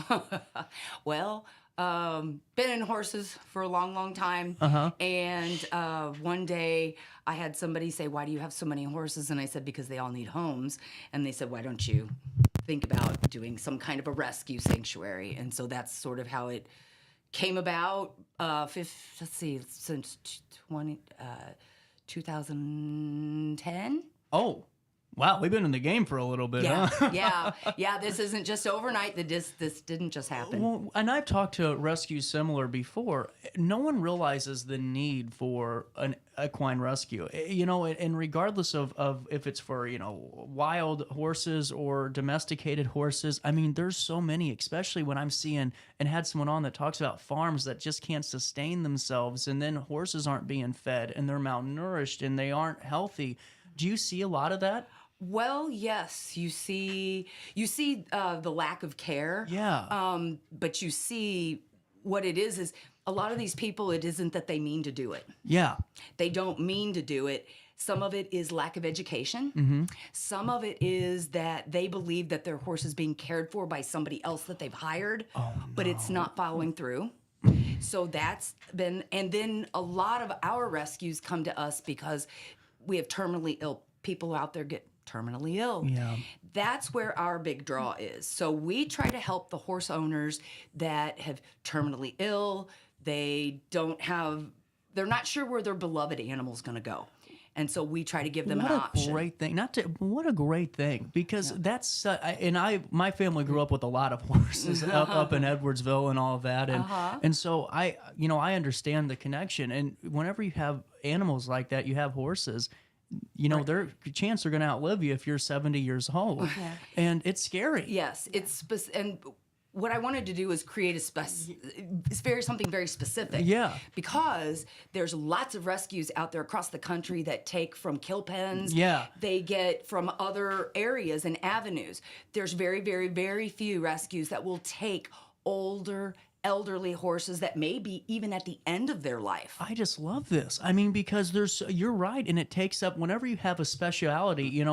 Well, been in horses for a long, long time. And one day I had somebody say, "Why do you have so many horses?" And I said, "Because they all need homes." And they said, "Why don't you think about doing some kind of a rescue sanctuary?" And so that's sort of how it came about, since 2010. Oh, wow, we've been in the game for a little bit, Yeah, huh? yeah. This isn't just overnight. This didn't just happen. Well, and I've talked to rescues similar before. No one realizes the need for an equine rescue. You know, and regardless of if it's for, you know, wild horses or domesticated horses, I mean, there's so many, especially when I'm seeing and had someone on that talks about farms that just can't sustain themselves, and then horses aren't being fed and they're malnourished and they aren't healthy. Do you see a lot of that? Well, yes, you see the lack of care. Yeah. But you see what it is a lot of these people, it isn't that they mean to do it. Yeah. They don't mean to do it. Some of it is lack of education. Mm-hmm. Some of it is that they believe that their horse is being cared for by somebody else that they've hired, but it's not following through. So that's been, and then a lot of our rescues come to us because we have terminally ill people out there get terminally ill. Yeah. That's where our big draw is. So we try to help the horse owners that have terminally ill. They're not sure where their beloved animal's going to go. And so we try to give them an option. What a great thing! What a great thing, because that's my family grew up with a lot of horses up in Edwardsville and all of that, and so I understand the connection. And whenever you have animals like that, you have horses. Their chance they're going to outlive you if you're 70 years old, and it's scary. Yes, and what I wanted to do was create something very specific. Yeah. Because there's lots of rescues out there across the country that take from kill pens. Yeah. They get from other areas and avenues. There's very, very, very few rescues that will take older, elderly horses that may be even at the end of their life. I just love this. I mean, because you're right, and it takes up, whenever you have a speciality,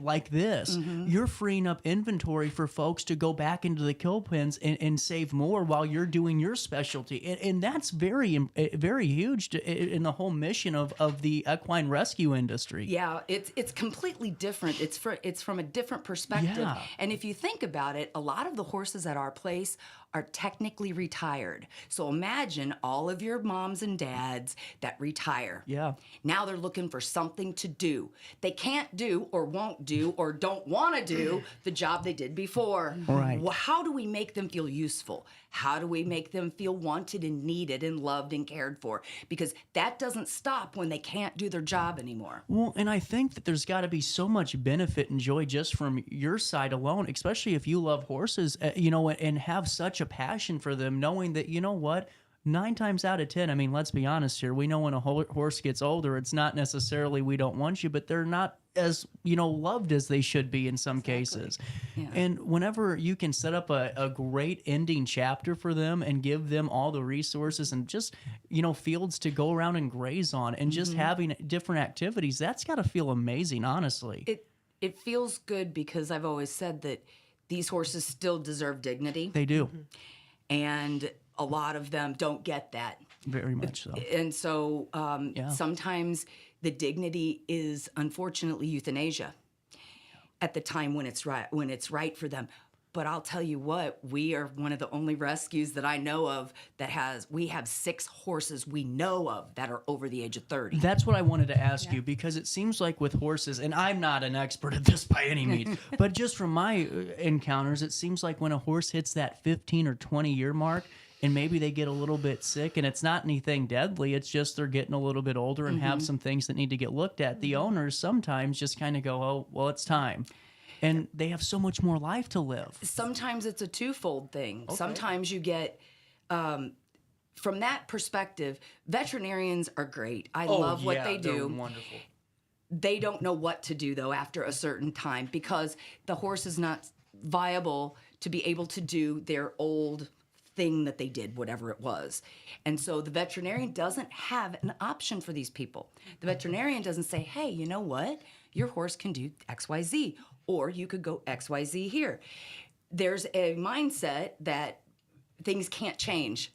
like this, you're freeing up inventory for folks to go back into the kill pens and save more while you're doing your specialty. And that's very, very huge in the whole mission of the equine rescue industry. Yeah, it's completely different. It's from a different perspective. Yeah. And if you think about it, a lot of the horses at our place are technically retired. So imagine all of your moms and dads that retire. Yeah. Now they're looking for something to do. They can't do or won't do or don't want to do the job they did before. Right. Well, how do we make them feel useful? How do we make them feel wanted and needed and loved and cared for? Because that doesn't stop when they can't do their job anymore. Well, and I think that there's got to be so much benefit and joy just from your side alone, especially if you love horses, and have such a passion for them, knowing that, 9 times out of 10, I mean, let's be honest here, we know when a horse gets older, it's not necessarily we don't want you, but they're not as, loved as they should be in some cases. Yeah. And whenever you can set up a great ending chapter for them and give them all the resources and just, fields to go around and graze on and just having different activities, that's got to feel amazing, honestly. It feels good because I've always said that these horses still deserve dignity. They do. And a lot of them don't get that. Very much so. And so sometimes the dignity is unfortunately euthanasia at the time when it's right for them. But I'll tell you what, we are one of the only rescues that I know of we have 6 horses we know of that are over the age of 30. That's what I wanted to ask you, because it seems like with horses, and I'm not an expert at this by any means, but just from my encounters, it seems like when a horse hits that 15 or 20 year mark, and maybe they get a little bit sick, and it's not anything deadly, it's just they're getting a little bit older and have some things that need to get looked at. The owners sometimes just kind of go, oh, well, it's time. And they have so much more life to live. Sometimes it's a twofold thing. Okay. Sometimes you get, from that perspective, veterinarians are great. I love what they do. They're wonderful. They don't know what to do, though, after a certain time, because the horse is not viable to be able to do their old thing that they did, whatever it was. And so the veterinarian doesn't have an option for these people. The veterinarian doesn't say, hey, you know what? Your horse can do XYZ, or you could go XYZ here. There's a mindset that things can't change.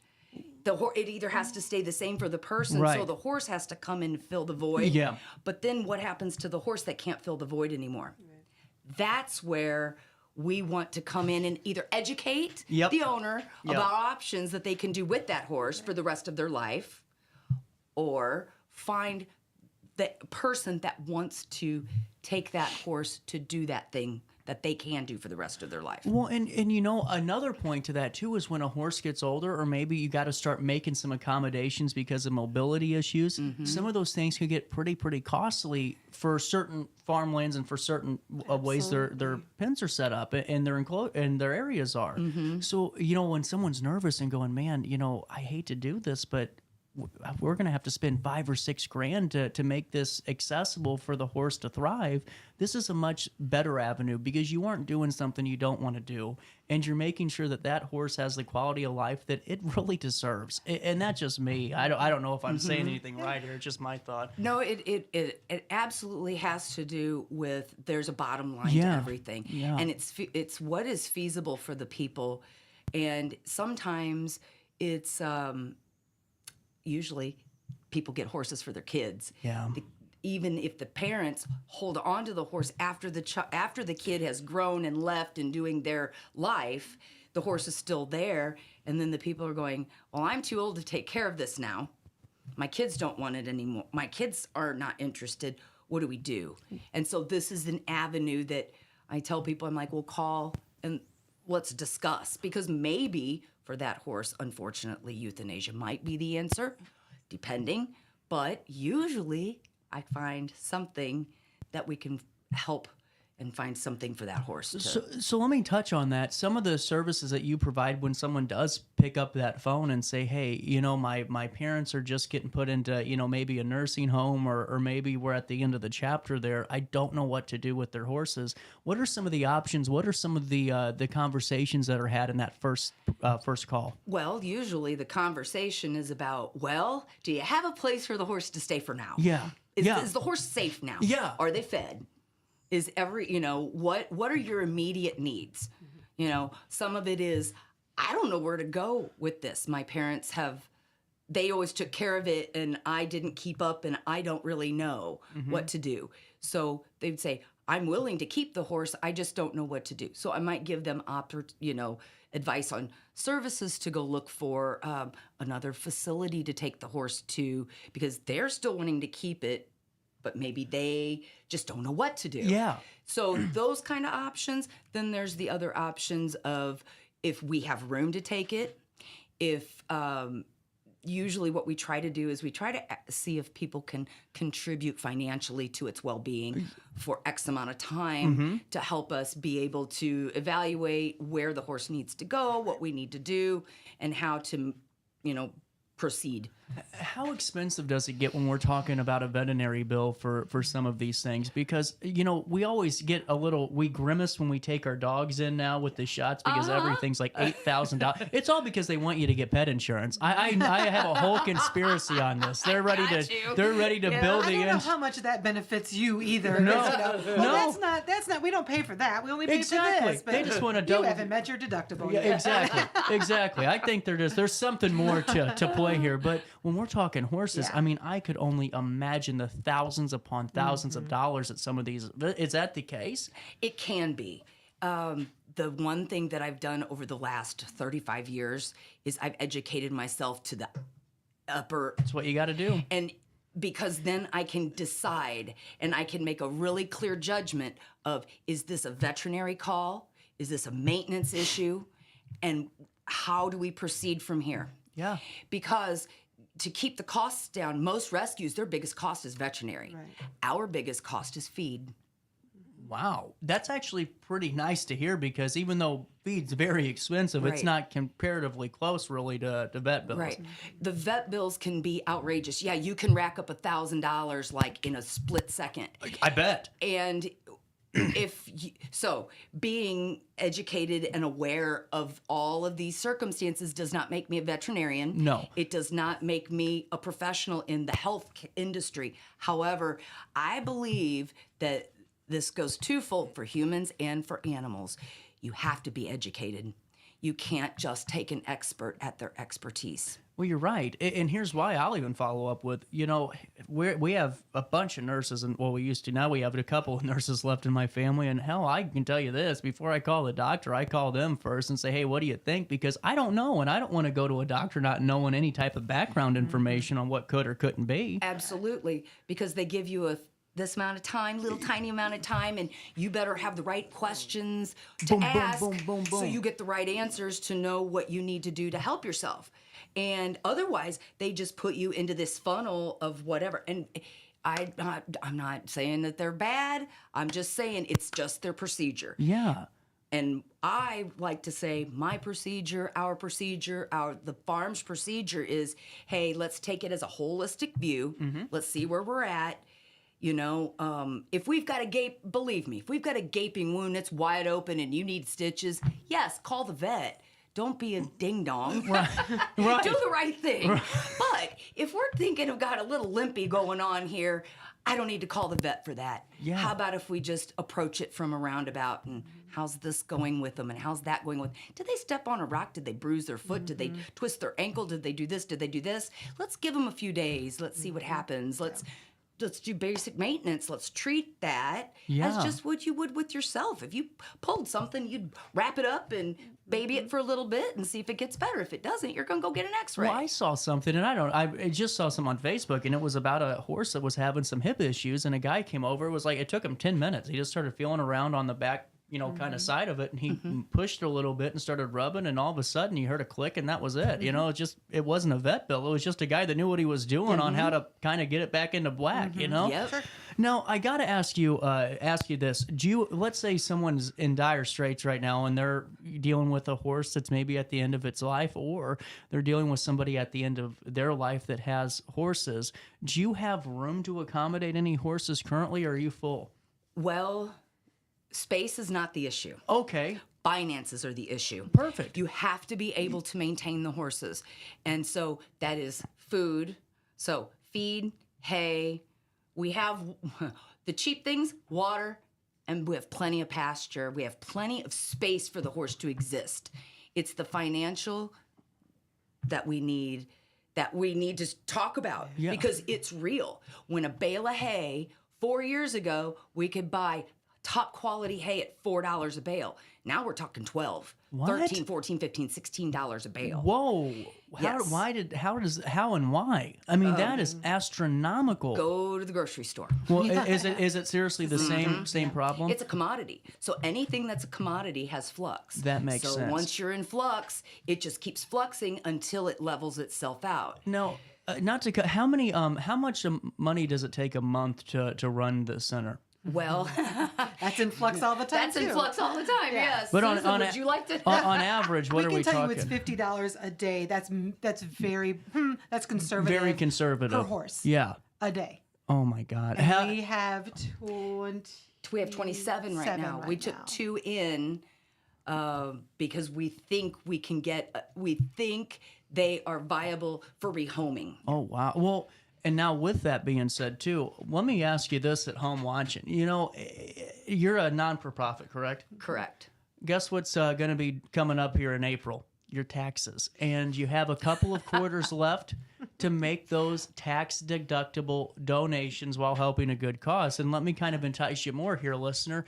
It either has to stay the same for the person, Right. so the horse has to come in and fill the void. Yeah. But then what happens to the horse that can't fill the void anymore? That's where we want to come in and either educate the owner about options that they can do with that horse for the rest of their life, or find the person that wants to take that horse to do that thing that they can do for the rest of their life. Well, and another point to that too is when a horse gets older, or maybe you got to start making some accommodations because of mobility issues. Some of those things can get pretty costly for certain farmlands and for certain ways their pens are set up and their areas are. So when someone's nervous and going, man, I hate to do this, but we're going to have to spend $5 or $6 grand to make this accessible for the horse to thrive. This is a much better avenue because you aren't doing something you don't want to do, and you're making sure that that horse has the quality of life that it really deserves. And that's just me. I don't know if I'm saying anything right here. It's just my thought. No, it absolutely has to do with there's a bottom line to everything, and it's what is feasible for the people, and sometimes it's usually people get horses for their kids. Yeah. Even if the parents hold on to the horse after the kid has grown and left and doing their life, the horse is still there, and then the people are going, well, I'm too old to take care of this now. My kids don't want it anymore. My kids are not interested. What do we do? And so this is an avenue that I tell people, I'm like, well, call and let's discuss, because maybe for that horse, unfortunately, euthanasia might be the answer, depending, but usually I find something that we can help and find something for that horse to. So let me touch on that. Some of the services that you provide when someone does pick up that phone and say, hey, my parents are just getting put into, maybe a nursing home or maybe we're at the end of the chapter there. I don't know what to do with their horses. What are some of the options? What are some of the conversations that are had in that first call? Well, usually the conversation is about, well, do you have a place for the horse to stay for now? Yeah. Is the horse safe now? Yeah. Are they fed? Is what are your immediate needs? Some of it is, I don't know where to go with this. My parents they always took care of it and I didn't keep up and I don't really know what to do. So they'd say, I'm willing to keep the horse, I just don't know what to do. So I might give them advice on services to go look for another facility to take the horse to, because they're still wanting to keep it, but maybe they just don't know what to do. Yeah. So those kind of options. Then there's the other options of if we have room to take it, if usually what we try to do is we try to see if people can contribute financially to its well-being for X amount of time to help us be able to evaluate where the horse needs to go, what we need to do, and how to, proceed. How expensive does it get when we're talking about a veterinary bill for some of these things? Because, we always get we grimace when we take our dogs in now with the shots because everything's like $8,000. It's all because they want you to get pet insurance. I have a whole conspiracy on this. They're ready to build the I don't know how much that benefits you either. No. That's not. We don't pay for that. We only pay for this. But they just want to you haven't met your deductible yet. Exactly. I think there's something more to play here. But when we're talking horses, I mean, I could only imagine the thousands upon thousands of dollars at some of these. Is that the case? It can be. The one thing that I've done over the last 35 years is I've educated myself to the upper. That's what you got to do. And because then I can decide and I can make a really clear judgment of, is this a veterinary call? Is this a maintenance issue? And how do we proceed from here? Yeah. Because to keep the costs down, most rescues, their biggest cost is veterinary. Right. Our biggest cost is feed. Wow. That's actually pretty nice to hear, because even though feed's very expensive, it's not comparatively close really to vet bills. Right. The vet bills can be outrageous. Yeah, you can rack up $1,000 like in a split second. I bet. And being educated and aware of all of these circumstances does not make me a veterinarian. No. It does not make me a professional in the health industry. However, I believe that this goes twofold for humans and for animals. You have to be educated. You can't just take an expert at their expertise. Well, you're right. And here's why I'll even follow up with, we have a bunch of nurses, and we used to. Now we have a couple of nurses left in my family. And hell, I can tell you this, before I call the doctor, I call them first and say, hey, what do you think? Because I don't know. And I don't want to go to a doctor not knowing any type of background information on what could or couldn't be. Absolutely. Because they give you this amount of time, little tiny amount of time, and you better have the right questions to ask so you get the right answers to know what you need to do to help yourself. And otherwise, they just put you into this funnel of whatever. And I'm not saying that they're bad. I'm just saying it's just their procedure. Yeah. And I like to say my procedure, the farm's procedure is, hey, let's take it as a holistic view. Let's see where we're at. You know, if we've got believe me, if we've got a gaping wound that's wide open and you need stitches, yes, call the vet. Don't be a ding-dong. Right. Do the right thing. Right. But if we're thinking of got a little limpy going on here, I don't need to call the vet for that. Yeah. How about if we just approach it from a roundabout and how's this going with them and how's that going with them? Did they step on a rock? Did they bruise their foot? Did they twist their ankle? Did they do this? Did they do this? Let's give them a few days. Let's see what happens. Let's do basic maintenance. Let's treat that as just what you would with yourself. If you pulled something, you'd wrap it up and baby it for a little bit and see if it gets better. If it doesn't, you're going to go get an x-ray. Well, I saw something, and I just saw some on Facebook, and it was about a horse that was having some hip issues, and a guy came over. It was like, it took him 10 minutes. He just started feeling around on the back, kind of side of it, and he pushed it a little bit and started rubbing, and all of a sudden you heard a click, and that was it. It wasn't a vet bill. It was just a guy that knew what he was doing on how to kind of get it back into black, Yep. Sure. Now, I got to ask you this. Let's say someone's in dire straits right now, and they're dealing with a horse that's maybe at the end of its life, or they're dealing with somebody at the end of their life that has horses. Do you have room to accommodate any horses currently, or are you full? Well, space is not the issue. Okay. Finances are the issue. Perfect. You have to be able to maintain the horses. And so that is food. So feed, hay. We have the cheap things, water, and we have plenty of pasture. We have plenty of space for the horse to exist. It's the financial that we need to talk about because it's real. When a bale of hay, 4 years ago, we could buy top quality hay at $4 a bale. Now we're talking 12, What? 13, 14, 15, $16 a bale. Whoa. Yes. How and why? I mean, that is astronomical. Go to the grocery store. Well, is it seriously the same problem? It's a commodity. So anything that's a commodity has flux. That makes sense. So once you're in flux, it just keeps fluxing until it levels itself out. No, not to cut. How much money does it take a month to run the center? Well, that's in flux all the time. That's in flux all the time. Yes. But Susan, would you like to? on average, what are we talking? We can tell you it's $50 a day. That's very that's conservative. Very conservative per horse. Yeah. A day. Oh my God. And we have 27 right now. We took 2 in because we think we can get. We think they are viable for rehoming. Oh wow. Well. And now with that being said, too, let me ask you this at home watching. You're a non-for-profit, correct? Correct. Guess what's going to be coming up here in April? Your taxes. And you have a couple of quarters left to make those tax-deductible donations while helping a good cause. And let me kind of entice you more here, listener.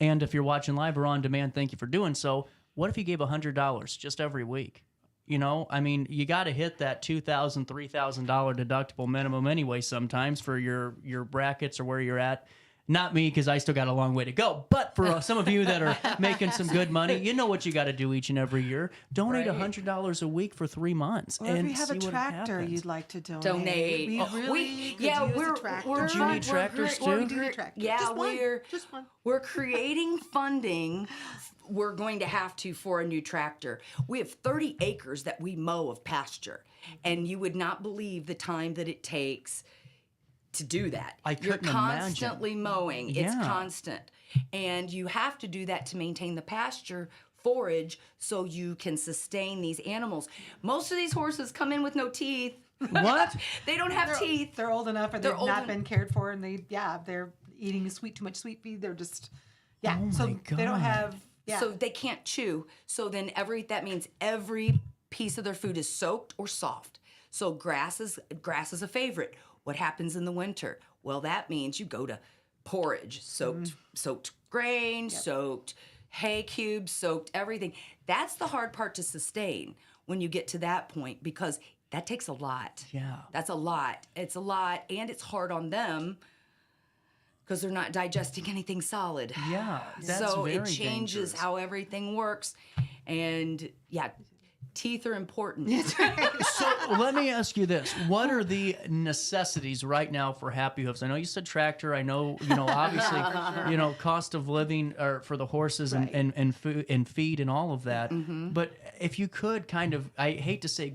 And if you're watching live or on demand, thank you for doing so. What if you gave $100 just every week? I mean, you got to hit that $2,000, $3,000 deductible minimum anyway sometimes for your brackets or where you're at. Not me, because I still got a long way to go. But for some of you that are making some good money, you know what you got to do each and every year. Donate $100 a week for 3 months. Or if you have a tractor you'd like to donate. We really could use a tractor. Do you need tractors too? We do need tractors. Yeah, just one. We're creating funding. We're going to have to for a new tractor. We have 30 acres that we mow of pasture, and you would not believe the time that it takes to do that. You're constantly mowing. Yeah. It's constant. And you have to do that to maintain the pasture, forage, so you can sustain these animals. Most of these horses come in with no teeth. What? They don't have teeth. They're old enough, or they've not been cared for, and they're eating too much sweet feed. They're just, so they don't have. Yeah. So they can't chew. So then that means every piece of their food is soaked or soft. So grass is a favorite. What happens in the winter? Well, that means you go to porridge, soaked grain, soaked hay cubes, soaked everything. That's the hard part to sustain when you get to that point, because that takes a lot. Yeah. That's a lot. It's a lot, and it's hard on them, because they're not digesting anything solid. Yeah, that's so very it changes dangerous. how everything works. And Teeth are important. So let me ask you this: what are the necessities right now for Happy Hooves? I know you said tractor. I know, obviously, cost of living for the horses and food and feed and all of that. But if you could kind of, I hate to say,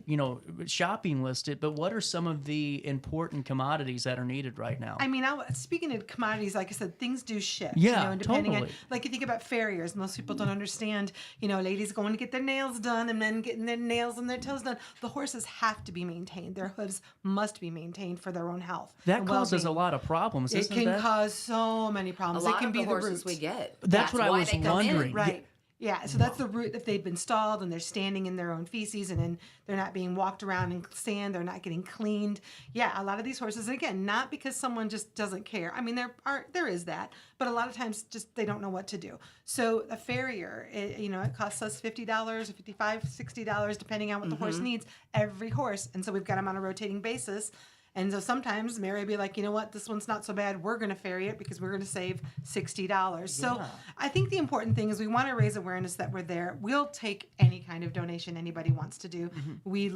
shopping list it, but what are some of the important commodities that are needed right now? I mean, speaking of commodities, like I said, things do shift. Yeah, depending totally. on, like you think about farriers, most people don't understand, ladies going to get their nails done and men getting their nails and their toes done. The horses have to be maintained. Their hooves must be maintained for their own health. That causes a lot of problems, It can cause so many problems. A lot it can of be the horses root. we get. That's what I was wondering. Right. Yeah, so that's the root. If they've been stalled and they're standing in their own feces and then they're not being walked around in sand, they're not getting cleaned. Yeah, a lot of these horses, again, not because someone just doesn't care. I mean, there is that, but a lot of times just they don't know what to do. So a farrier, it costs us $50, $55, $60, depending on what the horse needs, every horse. And so we've got them on a rotating basis. And so sometimes Mary would be like, you know what, this one's not so bad. We're going to ferry it because we're going to save $60. So I think the important thing is we want to raise awareness that we're there. We'll take any kind of donation anybody wants to do. We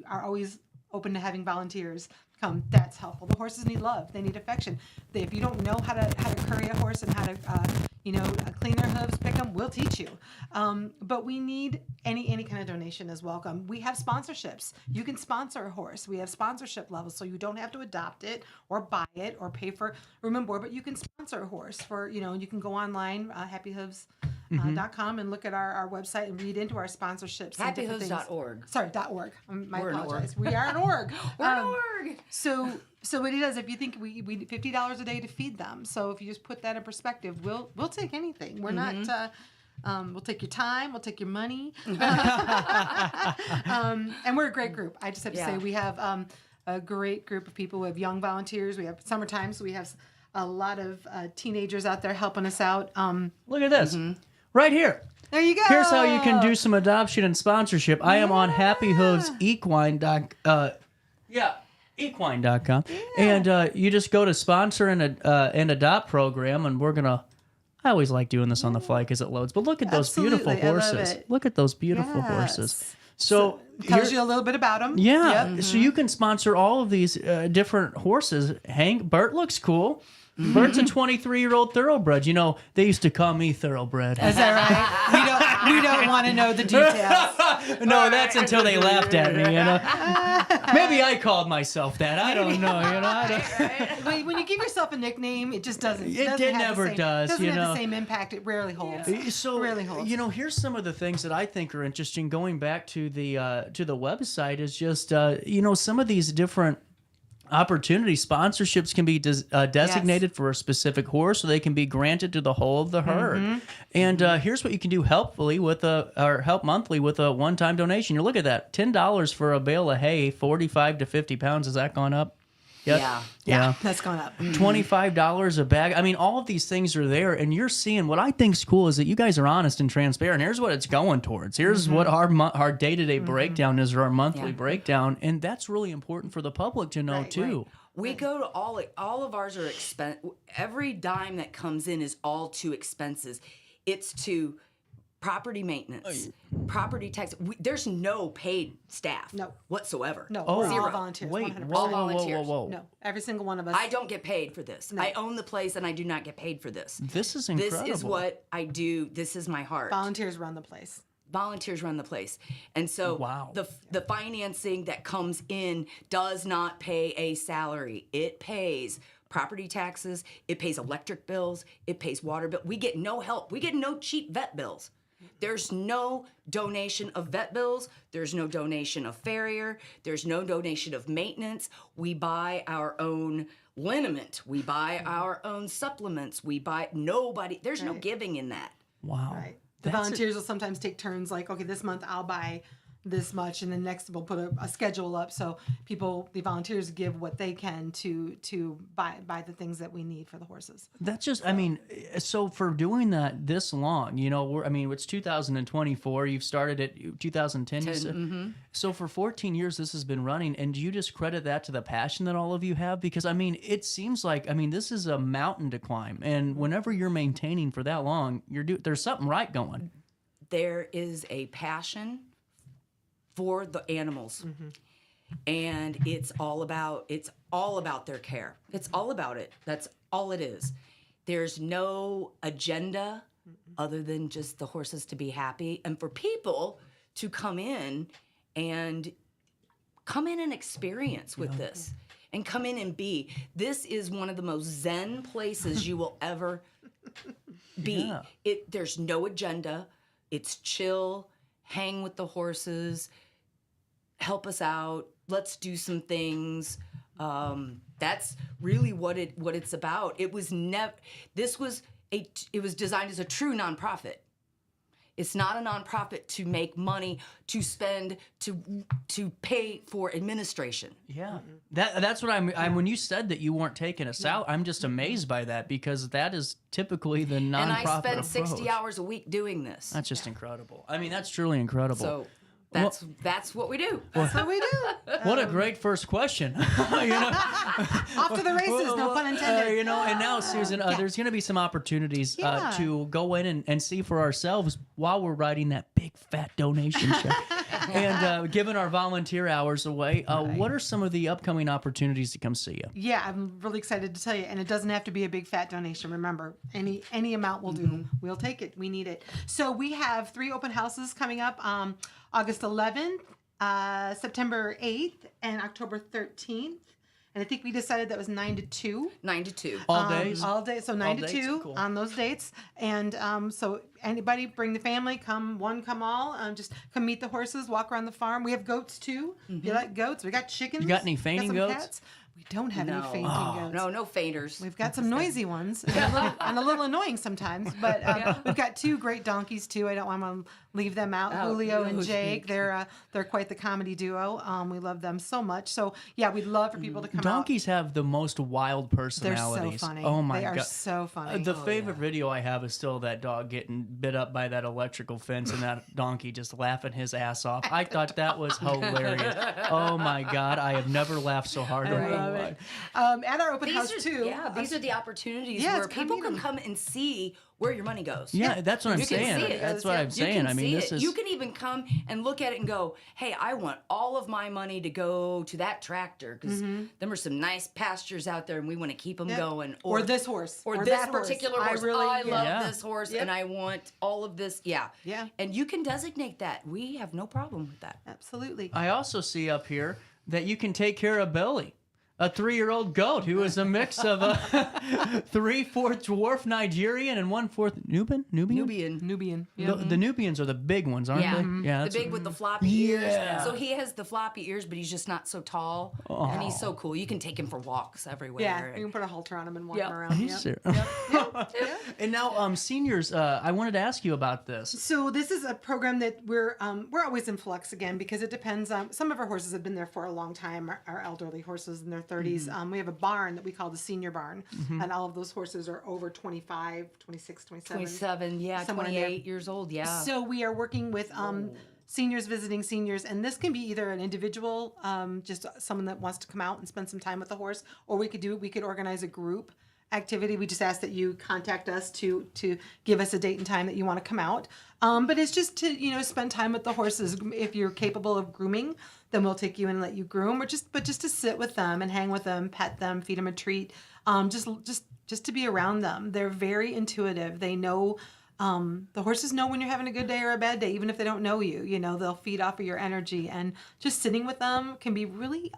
are always open to having volunteers come. That's helpful. The horses need love. They need affection. If you don't know how to curry a horse and how to clean their hooves, pick them, we'll teach you. But we need any kind of donation is welcome. We have sponsorships. You can sponsor a horse. We have sponsorship levels, so you don't have to adopt it or buy it or pay for room and board, but you can sponsor a horse for, you can go online, happyhooves.com and look at our website and read into our sponsorships. Happyhooves.org. Sorry, .org. We're apologize. We are an org. We're an org. So what it is, if you think we need $50 a day to feed them, so if you just put that in perspective, we'll take anything. We're not. We'll take your time. We'll take your money. And we're a great group. I just have to say we have a great group of people. We have young volunteers. We have summertime, so we have a lot of teenagers out there helping us out. Look at this. Right here. There you go. Here's how you can do some adoption and sponsorship. I am on Happy Hooves Equine. Equine.com. And you just go to sponsor and adopt program, and we're going to. I always like doing this on the fly because it loads. But look at those beautiful horses. Look at those beautiful horses. So tells you a little bit about them. Yeah. So you can sponsor all of these different horses. Bert looks cool. Bert's a 23-year-old thoroughbred. They used to call me thoroughbred. Is that right? We don't want to know the details. No, that's until they laughed at me. Maybe I called myself that. I don't know. When you give yourself a nickname, it just doesn't. It never does. Doesn't have the same impact. It rarely holds. So rarely holds. Here's some of the things that I think are interesting. Going back to the website is just some of these different opportunity sponsorships can be designated for a specific horse, or they can be granted to the whole of the herd. And here's what you can do help monthly with a one-time donation. You look at that, $10 for a bale of hay, 45 to 50 pounds. Has that gone up? Yeah, that's gone up. $25 a bag. I mean, all of these things are there, and you're seeing what I think's cool is that you guys are honest and transparent. Here's what it's going towards. Here's what our day-to-day breakdown is, or our monthly breakdown, and that's really important for the public to know too. Right. We go to all of ours are every dime that comes in is all to expenses. It's to property maintenance, property tax. There's no paid staff whatsoever. No, we're all volunteers. Wait, 100%. whoa. No, every single one of us. I don't get paid for this. I own the place and I do not get paid for this. This is incredible. This is what I do. This is my heart. Volunteers run the place. And so the financing that comes in does not pay a salary. It pays property taxes, it pays electric bills, it pays water bill. We get no help. We get no cheap vet bills. There's no donation of vet bills. There's no donation of farrier. There's no donation of maintenance. We buy our own liniment. We buy our own supplements. There's no giving in that. Wow. Right. The volunteers will sometimes take turns like, okay, this month I'll buy this much, and then next we'll put a schedule up so the volunteers give what they can to buy the things that we need for the horses. That's just, so for doing that this long, it's 2024. You've started at 2010. So for 14 years this has been running, and do you just credit that to the passion that all of you have? Because it seems like this is a mountain to climb, and whenever you're maintaining for that long, there's something right going. There is a passion for the animals. And it's all about their care. It's all about it. That's all it is. There's no agenda other than just the horses to be happy and for people to come in and experience with this and come in and be. This is one of the most zen places you will ever be. There's no agenda. It's chill, hang with the horses, help us out, let's do some things. That's really what it's about. It was designed as a true nonprofit. It's not a nonprofit to make money, to spend, to pay for administration. Yeah, that's what I'm. When you said that you weren't taking us out, I'm just amazed by that because that is typically the nonprofit And I spend approach. 60 hours a week doing this. That's just incredible. I mean, that's truly incredible. So that's what we do. That's what we do. What a great first question. Off to the races, no pun intended. And now, Susan, there's going to be some opportunities to go in and see for ourselves while we're writing that big fat donation check and giving our volunteer hours away. What are some of the upcoming opportunities to come see you? Yeah, I'm really excited to tell you. And it doesn't have to be a big fat donation. Remember, any amount will do. We'll take it. We need it. So we have 3 open houses coming up. August 11th, September 8th, and October 13th. And I think we decided that was 9 to 2. 9 to 2. All days? All day. So 9 to 2 cool. on those dates. And so anybody, bring the family, come all. Just come meet the horses, walk around the farm. We have goats too. If you like goats, we got chickens. You got any fainting some goats? Cats. We don't have any fainting goats. No fainters. We've got some noisy ones and a little annoying sometimes. But we've got 2 great donkeys too. I don't want to leave them out. Julio and Jake. They're quite the comedy duo. We love them so much. So yeah, we'd love for people to come out. Donkeys have the most wild personalities. They're so funny. Oh my They god, are so funny. The favorite video I have is still that dog getting bit up by that electrical fence and that donkey just laughing his ass off. I thought that was hilarious. Oh my god, I have never laughed so hard in my life. At our open house too. Yeah, these are the opportunities Yeah, where people can come and see where your money goes. Yeah, that's what I'm You can saying. see it. That's what I'm saying. You can I mean, see this it. is. You can even come and look at it and go, "Hey, I want all of my money to go to that tractor because there are some nice pastures out there, and we want to keep them going." Or this horse. Or Or this that horse. particular I horse. really- I love Yeah. this horse, Yep. and I want all of this. Yeah. Yeah. And you can designate that. We have no problem with that. Absolutely. I also see up here that you can take care of Billy, a 3-year-old goat who is a mix of a 3/4 dwarf Nigerian and 1/4 Nubian. Nubian. The Nubians are the big ones, aren't Yeah. they? Yeah, The that's big with the floppy ears. So he has the floppy ears, but he's just not so tall. And he's so cool. You can take him for walks everywhere. Yeah, you can put a halter on him and walk him around. Are you serious? And now, seniors, I wanted to ask you about this. So this is a program that we're always in flux again because it depends on some of our horses have been there for a long time. Our elderly horses in their 30s. We have a barn that we call the senior barn, and all of those horses are over 25, 26, 27. 27, yeah, somewhere in there. 28 years old, yeah. So we are working with seniors visiting seniors, and this can be either an individual, just someone that wants to come out and spend some time with the horse, or we could organize a group activity. We just ask that you contact us to give us a date and time that you want to come out. But it's just to spend time with the horses. If you're capable of grooming, then we'll take you in and let you groom, or just to sit with them and hang with them, pet them, feed them a treat, just to be around them. They're very intuitive. They know. The horses know when you're having a good day or a bad day, even if they don't know you. They'll feed off of your energy, and just sitting with them can be really.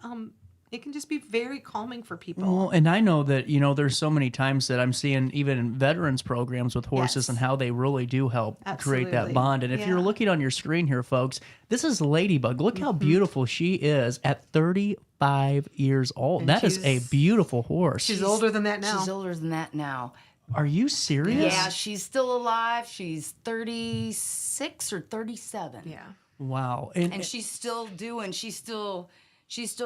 It can just be very calming for people. Well, and I know that, there's so many times that I'm seeing even in veterans programs with horses and how they really do help create that bond. And if you're looking on your screen here, folks, this is Ladybug. Look how beautiful she is at 35 years old. And that is a beautiful horse. She's older than that now. She's older than that now. Are you serious? Yeah, she's still alive. She's 36 or 37. Yeah. Wow. And she's still doing, she's still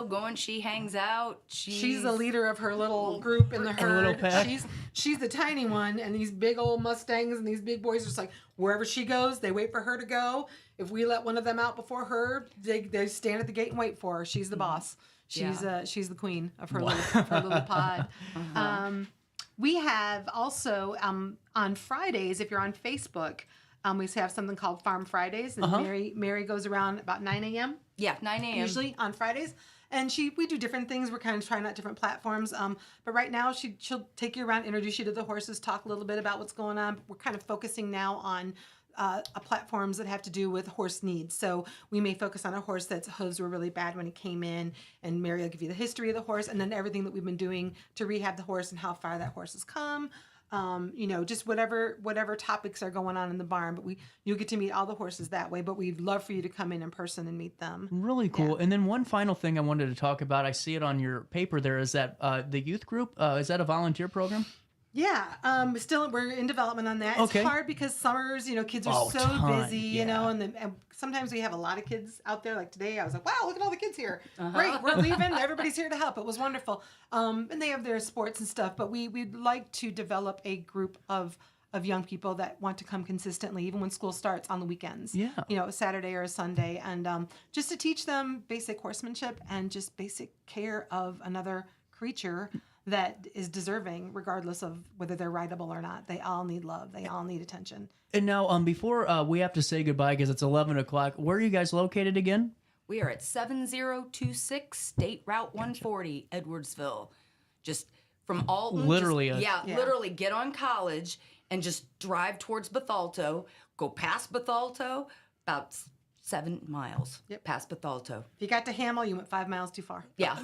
going. She hangs out. She's the leader of her little group in the herd. Her little pack. She's the tiny one, and these big old Mustangs and these big boys are just like, wherever she goes, they wait for her to go. If we let one of them out before her, they stand at the gate and wait for her. She's the boss. She's the queen of her little pod. We have also on Fridays, if you're on Facebook, We have something called Farm Fridays, and Mary goes around about 9 a.m. Yeah, 9 a.m. usually on Fridays. And we do different things. We're kind of trying out different platforms. But right now, she'll take you around, introduce you to the horses, talk a little bit about what's going on. We're kind of focusing now on platforms that have to do with horse needs. So we may focus on a horse that's hooves were really bad when he came in, and Mary will give you the history of the horse, and then everything that we've been doing to rehab the horse and how far that horse has come. Just whatever topics are going on in the barn, but you'll get to meet all the horses that way, but we'd love for you to come in person and meet them. Really cool. And then one final thing I wanted to talk about, I see it on your paper there, is that the youth group, is that a volunteer program? Yeah, we're in development on that. Okay. It's hard because summers, kids are busy, and sometimes we have a lot of kids out there. Like today, I was like, wow, look at all the kids here. Great, we're leaving. Everybody's here to help. It was wonderful. And they have their sports and stuff, but we'd like to develop a group of young people that want to come consistently, even when school starts on the weekends. Yeah. A Saturday or a Sunday, and just to teach them basic horsemanship and just basic care of another creature that is deserving, regardless of whether they're rideable or not. They all need love. They all need attention. And now, before we have to say goodbye because it's 11 o'clock, where are you guys located again? We are at 7026 State Route 140, Edwardsville. Just from Alton. Literally. Literally get on College and just drive towards Bethalto. Go past Bethalto, about 7 miles past Bethalto. If you got to Hamel, you went 5 miles too far. Yeah.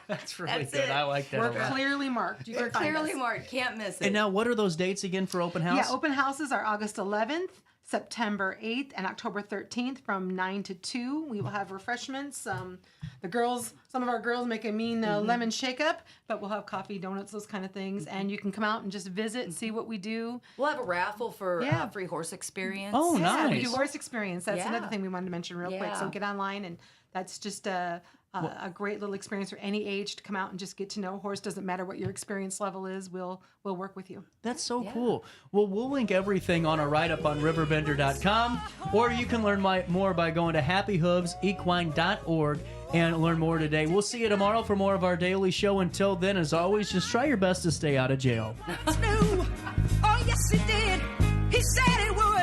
That's really That's good. it. I like that. We're a lot. clearly marked. We're clearly marked. Can't miss it. And now, what are those dates again for open house? Yeah, open houses are August 11th, September 8th, and October 13th from 9 to 2. We will have refreshments. Some of our girls make a mean lemon shake-up, but we'll have coffee, donuts, those kind of things. And you can come out and just visit and see what we do. We'll have a raffle for free horse experience. Oh, nice. We do horse experience. That's another thing we wanted to mention real quick. So get online, and that's just a great little experience for any age to come out and just get to know a horse. Doesn't matter what your experience level is. We'll work with you. That's so cool. Well, we'll link everything on a write-up on RiverBender.com, or you can learn more by going to happyhoovesequine.org and learn more today. We'll see you tomorrow for more of our daily show. Until then, as always, just try your best to stay out of jail. Oh, yes, he did. He said he would.